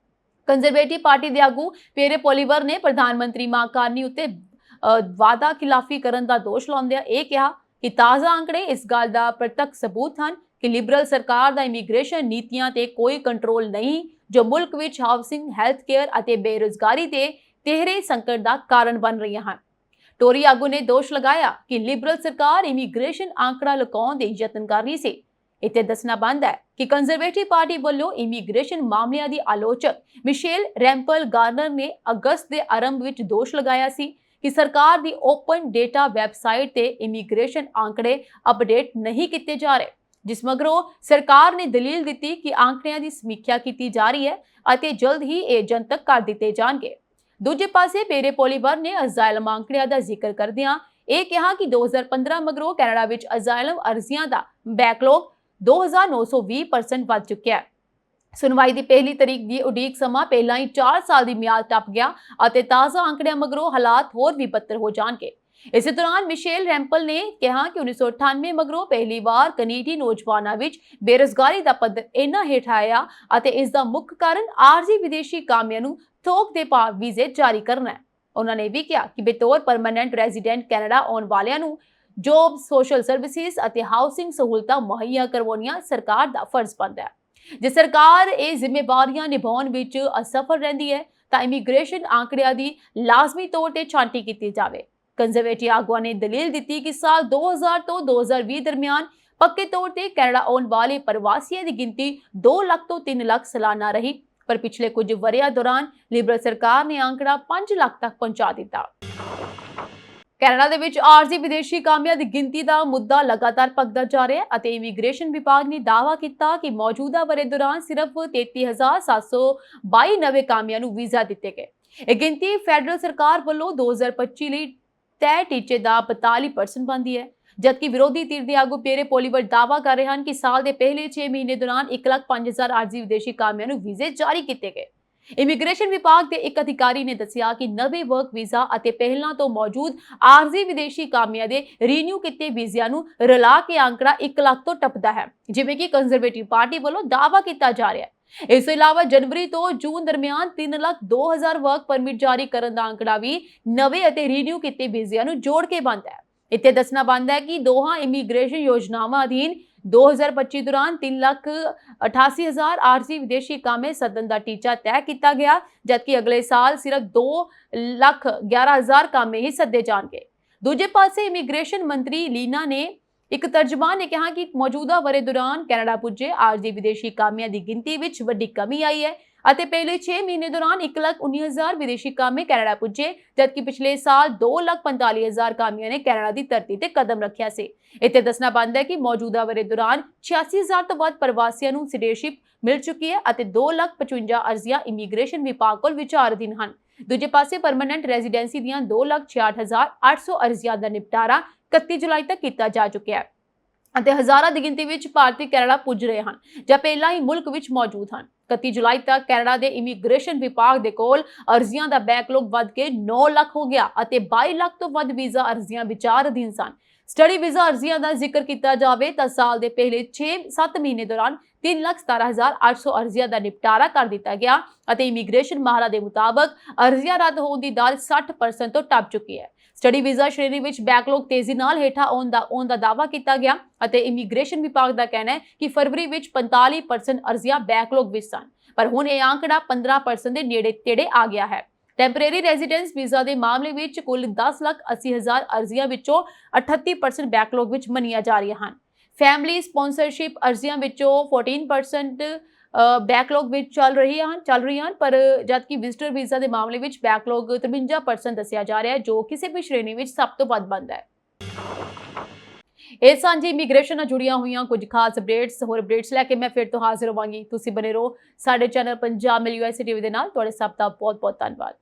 ਕੰਜ਼ਰਵੇਟਿਵ ਪਾਰਟੀ ਦੇ ਆਗੂ ਪੀਅਰੇ ਪੋਲੀਵਰ ਨੇ ਪ੍ਰਧਾਨ ਮੰਤਰੀ ਮਾਕਾਰਨੀ ਉੱਤੇ ਵਾਅਦਾ ਖਿਲਾਫੀ ਕਰਨ ਦਾ ਦੋਸ਼ ਲਾਉਂਦਿਆਂ ਇਹ ਕਿਹਾ ਕਿ ਤਾਜ਼ਾ ਅੰਕੜੇ ਇਸ ਗੱਲ ਦਾ ਪ੍ਰਤੱਖ ਸਬੂਤ ਹਨ ਕਿ ਲਿਬਰਲ ਸਰਕਾਰ ਦਾ ਇਮੀਗ੍ਰੇਸ਼ਨ ਨੀਤੀਆਂ ਤੇ ਕੋਈ ਕੰਟਰੋਲ ਨਹੀਂ, ਜੋ ਮੁਲਕ ਵਿੱਚ ਹਾਊਸਿੰਗ, ਹੈਲਥ ਕੇਅਰ ਅਤੇ ਬੇਰੁਜ਼ਗਾਰੀ ਤੇ ਤੀਹਰੇ ਸੰਕਟ ਦਾ ਕਾਰਨ ਬਣ ਰਹੀਆਂ ਹਨ। ਟੋਰੀ ਆਗੂ ਨੇ ਦੋਸ਼ ਲਗਾਇਆ ਕਿ ਲਿਬਰਲ ਸਰਕਾਰ ਇਮੀਗ੍ਰੇਸ਼ਨ ਆંકੜਾ ਲੁਕਾਉਣ ਦੇ ਯਤਨ ਕਰ ਰਹੀ ਸੀ। ਇੱਥੇ ਦੱਸਣਾ ਬੰਦ ਹੈ ਕਿ ਕੰਜ਼ਰਵੇਟਿਵ ਪਾਰਟੀ ਵੱਲੋਂ ਇਮੀਗ੍ਰੇਸ਼ਨ ਮਾਮਲਿਆਂ ਦੀ ਆਲੋਚਕ ਮਿਸ਼ੇਲ ਰੈਂਪਲ ਗਾਰਨਰ ਨੇ ਅਗਸਤ ਦੇ ਆਰੰਭ ਵਿੱਚ ਦੋਸ਼ ਲਗਾਇਆ ਸੀ ਕਿ ਸਰਕਾਰ ਦੀ ਓਪਨ ਡੇਟਾ ਵੈਬਸਾਈਟ ਤੇ ਇਮੀਗ੍ਰੇਸ਼ਨ ਆંકੜੇ ਅਪਡੇਟ ਨਹੀਂ ਕੀਤੇ ਜਾ ਰਹੇ, ਜਿਸ ਮਗਰੋਂ ਸਰਕਾਰ ਨੇ ਦਲੀਲ ਦਿੱਤੀ ਕਿ ਆંકੜਿਆਂ ਦੀ ਸਮੀਖਿਆ ਕੀਤੀ ਜਾ ਰਹੀ ਹੈ ਅਤੇ ਜਲਦ ਹੀ ਇਹ ਜਨਤਕ ਕਰ ਦਿੱਤੇ ਜਾਣਗੇ। ਦੂਜੇ ਪਾਸੇ ਪੀਅਰੇ ਪੋਲੀਵਰ ਨੇ ਅਜ਼ਾਇਲਮ ਆંકੜਿਆਂ ਦਾ ਜ਼ਿਕਰ ਕਰਦਿਆਂ ਇਹ ਕਿਹਾ ਕਿ 2015 ਮਗਰੋਂ ਕੈਨੇਡਾ ਵਿੱਚ ਅਜ਼ਾਇਲਮ ਅਰਜ਼ੀਆਂ ਦਾ ਬੈਕਲੌਗ 2,920% ਵੱਧ ਚੁੱਕਿਆ ਹੈ। ਸੁਣਵਾਈ ਦੀ ਪਹਿਲੀ ਤਾਰੀਖ ਦੀ ਉਡੀਕ ਸਮਾਂ ਪਹਿਲਾਂ ਹੀ 4 ਸਾਲ ਦੀ ਮਿਆਦ ਟੱਪ ਗਿਆ ਅਤੇ ਤਾਜ਼ਾ ਅੰਕੜਿਆਂ ਮਗਰੋਂ ਹਾਲਾਤ ਹੋਰ ਵੀ ਬੱਤਰ ਹੋ ਜਾਣਗੇ। ਇਸੇ ਦੌਰਾਨ ਮਿਸ਼ੇਲ ਰੈਂਪਲ ਨੇ ਕਿਹਾ ਕਿ 1998 ਮਗਰੋਂ ਪਹਿਲੀ ਵਾਰ ਕੈਨੇਡੀ ਨੌਜਵਾਨਾਂ ਵਿੱਚ ਬੇਰੁਜ਼ਗਾਰੀ ਦਾ ਪੱਧਰ ਇੰਨਾ ਹੇਠ ਆਇਆ ਅਤੇ ਇਸ ਦਾ ਮੁੱਖ ਕਾਰਨ ਆਰਜ਼ੀ ਵਿਦੇਸ਼ੀ ਕਾਮਿਆਂ ਨੂੰ ਥੋਕ ਦੇ ਭਾਅ ਵੀਜ਼ੇ ਜਾਰੀ ਕਰਨਾ ਹੈ। ਉਹਨਾਂ ਨੇ ਵੀ ਕਿਹਾ ਕਿ ਬਤੌਰ ਪਰਮਾਨੈਂਟ ਰੈਜ਼ੀਡੈਂਟ ਕੈਨੇਡਾ ਆਉਣ ਵਾਲਿਆਂ ਨੂੰ ਜੌਬ, ਸੋਸ਼ਲ ਸਰਵਿਸਿਜ਼ ਅਤੇ ਹਾਊਸਿੰਗ ਸਹੂਲਤਾਂ ਮੁਹੱਈਆ ਕਰਵਾਉਣੀਆਂ ਸਰਕਾਰ ਦਾ ਫਰਜ਼ ਬਣਦਾ ਹੈ। ਜੇ ਸਰਕਾਰ ਇਹ ਜ਼ਿੰਮੇਵਾਰੀਆਂ ਨਿਭਾਉਣ ਵਿੱਚ ਅਸਫਲ ਰਹਿੰਦੀ ਹੈ ਤਾਂ ਇਮੀਗ੍ਰੇਸ਼ਨ ਆંકੜਿਆਂ ਦੀ ਲਾਜ਼ਮੀ ਤੌਰ ਤੇ ਛਾਂਟੀ ਕੀਤੀ ਜਾਵੇ। ਕੰਜ਼ਰਵੇਟਿਵ ਆਗੂਆਂ ਨੇ ਦਲੀਲ ਦਿੱਤੀ ਕਿ ਸਾਲ 2000 ਤੋਂ 2020 ਦਰਮਿਆਨ ਪੱਕੇ ਤੌਰ ਤੇ ਕੈਨੇਡਾ ਆਉਣ ਵਾਲੇ ਪ੍ਰਵਾਸੀਆਂ ਦੀ ਗਿਣਤੀ 2 ਲੱਖ ਤੋਂ 3 ਲੱਖ ਸਾਲਾਨਾ ਰਹੀ, ਪਰ ਪਿਛਲੇ ਕੁਝ ਵਰ੍ਹਿਆਂ ਦੌਰਾਨ ਲਿਬਰਲ ਸਰਕਾਰ ਨੇ ਆંકੜਾ 5 ਲੱਖ ਤੱਕ ਪਹੁੰਚਾ ਦਿੱਤਾ। ਕੈਨੇਡਾ ਦੇ ਵਿੱਚ ਆਰਜ਼ੀ ਵਿਦੇਸ਼ੀ ਕਾਮਿਆਂ ਦੀ ਗਿਣਤੀ ਦਾ ਮੁੱਦਾ ਲਗਾਤਾਰ ਭਖਦਾ ਜਾ ਰਿਹਾ ਹੈ ਅਤੇ ਇਮੀਗ੍ਰੇਸ਼ਨ ਵਿਭਾਗ ਨੇ ਦਾਅਵਾ ਕੀਤਾ ਕਿ ਮੌਜੂਦਾ ਵਰ੍ਹੇ ਦੌਰਾਨ ਸਿਰਫ 33,722 ਨਵੇਂ ਕਾਮਿਆਂ ਨੂੰ ਵੀਜ਼ਾ ਦਿੱਤੇ ਗਏ, ਇਹ ਗਿਣਤੀ ਫੈਡਰਲ ਸਰਕਾਰ ਵੱਲੋਂ 2025 ਲਈ ਤੈਅ ਟੀਚੇ ਦਾ 42% ਬਣਦੀ ਹੈ, ਜਦਕਿ ਵਿਰੋਧੀ ਧਿਰ ਦੇ ਆਗੂ ਪੀਰੇ ਪੋਲੀਵਰ ਦਾਅਵਾ ਕਰ ਰਹੇ ਹਨ ਕਿ ਸਾਲ ਦੇ ਪਹਿਲੇ 6 ਮਹੀਨੇ ਦੌਰਾਨ 1,05,000 ਆਰਜ਼ੀ ਵਿਦੇਸ਼ੀ ਕਾਮਿਆਂ ਨੂੰ ਵੀਜ਼ੇ ਜਾਰੀ ਕੀਤੇ ਗਏ। ਇਮੀਗ੍ਰੇਸ਼ਨ ਵਿਭਾਗ ਦੇ ਇੱਕ ਅਧਿਕਾਰੀ ਨੇ ਦੱਸਿਆ ਕਿ ਨਵੇਂ ਵਰਕ ਵੀਜ਼ਾ ਅਤੇ ਪਹਿਲਾਂ ਤੋਂ ਮੌਜੂਦ ਆਰਜ਼ੀ ਵਿਦੇਸ਼ੀ ਕਾਮਿਆਂ ਦੇ ਰੀਨਿਊ ਕੀਤੇ ਵੀਜ਼ਿਆਂ ਨੂੰ ਰਲਾ ਕੇ ਅੰਕੜਾ 1 ਲੱਖ ਤੋਂ ਟੱਪਦਾ ਹੈ, ਜਿਵੇਂ ਕਿ ਕੰਜ਼ਰਵੇਟਿਵ ਪਾਰਟੀ ਵੱਲੋਂ ਦਾਅਵਾ ਕੀਤਾ ਜਾ ਰਿਹਾ ਹੈ। ਇਸ ਤੋਂ ਇਲਾਵਾ ਜਨਵਰੀ ਤੋਂ ਜੂਨ ਦਰਮਿਆਨ 3,02,000 ਵਰਕ ਪਰਮਿਟ ਜਾਰੀ ਕਰਨ ਦਾ ਅੰਕੜਾ ਵੀ ਨਵੇਂ ਅਤੇ ਰੀਨਿਊ ਕੀਤੇ ਵੀਜ਼ਿਆਂ ਨੂੰ ਜੋੜ ਕੇ ਬਣਦਾ ਹੈ। ਇੱਥੇ ਦੱਸਣਾ ਬਣਦਾ ਹੈ ਕਿ ਦੋਹਾਂ ਇਮੀਗ੍ਰੇਸ਼ਨ ਯੋਜਨਾਵਾਂ ਅਧੀਨ 2025 ਦੌਰਾਨ 3,88,000 ਆਰਜ਼ੀ ਵਿਦੇਸ਼ੀ ਕਾਮੇ ਸੱਦਣ ਦਾ ਟੀਚਾ ਤੈਅ ਕੀਤਾ ਗਿਆ, ਜਦਕਿ ਅਗਲੇ ਸਾਲ ਸਿਰਫ 2,11,000 ਕਾਮੇ ਹੀ ਸੱਦੇ ਜਾਣਗੇ। ਦੂਜੇ ਪਾਸੇ ਇਮੀਗ੍ਰੇਸ਼ਨ ਮੰਤਰੀ ਲੀਨਾ ਨੇ ਇੱਕ ਤਰਜਮਾਨ ਨੇ ਕਿਹਾ ਕਿ ਮੌਜੂਦਾ ਵਰੇ ਦੌਰਾਨ ਕੈਨੇਡਾ ਪੁੱਜੇ ਆਰਜ਼ੀ ਵਿਦੇਸ਼ੀ ਕਾਮਿਆਂ ਦੀ ਗਿਣਤੀ ਵਿੱਚ ਵੱਡੀ ਕਮੀ ਆਈ ਹੈ ਅਤੇ ਪਹਿਲੇ 6 ਮਹੀਨੇ ਦੌਰਾਨ 1,19,000 ਵਿਦੇਸ਼ੀ ਕਾਮੇ ਕੈਨੇਡਾ ਪੁੱਜੇ, ਜਦਕਿ ਪਿਛਲੇ ਸਾਲ 2,45,000 ਕਾਮਿਆਂ ਨੇ ਕੈਨੇਡਾ ਦੀ ਧਰਤੀ ਤੇ ਕਦਮ ਰੱਖਿਆ ਸੀ। ਇੱਥੇ ਦੱਸਣਾ ਬਣਦਾ ਹੈ ਕਿ ਮੌਜੂਦਾ ਵਰੇ ਦੌਰਾਨ 86,000 ਤੋਂ ਵੱਧ ਪ੍ਰਵਾਸੀਆਂ ਨੂੰ ਸਿਟੀਜ਼ਨਸ਼ਿਪ ਮਿਲ ਚੁੱਕੀ ਹੈ ਅਤੇ 2,55,000 ਅਰਜ਼ੀਆਂ ਇਮੀਗ੍ਰੇਸ਼ਨ ਵਿਭਾਗ ਕੋਲ ਵਿਚਾਰਾਧੀਨ ਹਨ। ਦੂਜੇ ਪਾਸੇ ਪਰਮਾਨੈਂਟ ਰੈਜ਼ੀਡੈਂਸੀ ਦੀਆਂ 2,66,800 ਅਰਜ਼ੀਆਂ ਦਾ ਨਿਪਟਾਰਾ 31 ਜੁਲਾਈ ਤੱਕ ਕੀਤਾ ਜਾ ਚੁੱਕਿਆ ਹੈ ਅਤੇ ਹਜ਼ਾਰਾਂ ਦੀ ਗਿਣਤੀ ਵਿੱਚ ਭਾਰਤੀ ਕੈਨੇਡਾ ਪੁੱਜ ਰਹੇ ਹਨ ਜਾਂ ਪਹਿਲਾਂ ਹੀ ਮੁਲਕ ਵਿੱਚ ਮੌਜੂਦ ਹਨ। 31 ਜੁਲਾਈ ਤੱਕ ਕੈਨੇਡਾ ਦੇ ਇਮੀਗ੍ਰੇਸ਼ਨ ਵਿਭਾਗ ਦੇ ਕੋਲ ਅਰਜ਼ੀਆਂ ਦਾ ਬੈਕਲੌਗ ਵੱਧ ਕੇ 9 ਲੱਖ ਹੋ ਗਿਆ ਅਤੇ 22 ਲੱਖ ਤੋਂ ਵੱਧ ਵੀਜ਼ਾ ਅਰਜ਼ੀਆਂ ਵਿਚਾਰਾਧੀਨ ਸਨ। ਸਟੱਡੀ ਵੀਜ਼ਾ ਅਰਜ਼ੀਆਂ ਦਾ ਜ਼ਿਕਰ ਕੀਤਾ ਜਾਵੇ ਤਾਂ ਸਾਲ ਦੇ ਪਹਿਲੇ 6-7 ਮਹੀਨੇ ਦੌਰਾਨ 3,17,800 ਅਰਜ਼ੀਆਂ ਦਾ ਨਿਪਟਾਰਾ ਕਰ ਦਿੱਤਾ ਗਿਆ ਅਤੇ ਇਮੀਗ੍ਰੇਸ਼ਨ ਮਾਹਰਾਂ ਦੇ ਮੁਤਾਬਕ ਅਰਜ਼ੀਆਂ ਰੱਦ ਹੋਣ ਦੀ ਦਰ 60% ਤੋਂ ਟੱਪ ਚੁੱਕੀ ਹੈ। ਸਟੱਡੀ ਵੀਜ਼ਾ ਸ਼੍ਰੇਣੀ ਵਿੱਚ ਬੈਕਲੌਗ ਤੇਜ਼ੀ ਨਾਲ ਹੇਠਾਂ ਆਉਣ ਦਾ ਦਾਅਵਾ ਕੀਤਾ ਗਿਆ ਅਤੇ ਇਮੀਗ੍ਰੇਸ਼ਨ ਵਿਭਾਗ ਦਾ ਕਹਿਣਾ ਹੈ ਕਿ ਫਰਵਰੀ ਵਿੱਚ 45% ਅਰਜ਼ੀਆਂ ਬੈਕਲੌਗ ਵਿੱਚ ਸਨ, ਪਰ ਹੁਣ ਇਹ ਅੰਕੜਾ 15% ਦੇ ਨੇੜੇ-ਤੇੜੇ ਆ ਗਿਆ ਹੈ। ਟੈਂਪਰੇਰੀ ਰੈਜ਼ੀਡੈਂਸ ਵੀਜ਼ਾ ਦੇ ਮਾਮਲੇ ਵਿੱਚ ਕੁੱਲ 10,80,000 ਅਰਜ਼ੀਆਂ ਵਿੱਚੋਂ 38% ਬੈਕਲੌਗ ਵਿੱਚ ਮੰਨੀਆਂ ਜਾ ਰਹੀਆਂ ਹਨ। ਫੈਮਿਲੀ ਸਪਾਂਸਰਸ਼ਿਪ ਅਰਜ਼ੀਆਂ ਵਿੱਚੋਂ 14% ਬੈਕਲੌਗ ਵਿੱਚ ਚੱਲ ਰਹੀਆਂ ਹਨ, ਪਰ ਜਦਕਿ ਵਿਜ਼ਟਰ ਵੀਜ਼ਾ ਦੇ ਮਾਮਲੇ ਵਿੱਚ ਬੈਕਲੌਗ 53% ਦੱਸਿਆ ਜਾ ਰਿਹਾ ਹੈ, ਜੋ ਕਿਸੇ ਵੀ ਸ਼੍ਰੇਣੀ ਵਿੱਚ ਸਭ ਤੋਂ ਵੱਧ ਬਣਦਾ ਹੈ। ਇਹ ਸਾਂਝੀ ਇਮੀਗ੍ਰੇਸ਼ਨ ਨਾਲ ਜੁੜੀਆਂ ਹੋਈਆਂ ਕੁਝ ਖਾਸ ਅਪਡੇਟਸ, ਹੋਰ ਅਪਡੇਟਸ ਲੈ ਕੇ ਮੈਂ ਫਿਰ ਤੋਂ ਹਾਜ਼ਰ ਹੋਵਾਂਗੀ। ਤੁਸੀਂ ਬਨੇ ਰਹੋ ਸਾਡੇ ਚੈਨਲ ਪੰਜਾਬ ਮਿਲ USA TV ਦੇ ਨਾਲ। ਤੁਹਾਡੇ ਸਭ ਦਾ ਬਹੁਤ ਬਹੁਤ ਧੰਨਵਾਦ।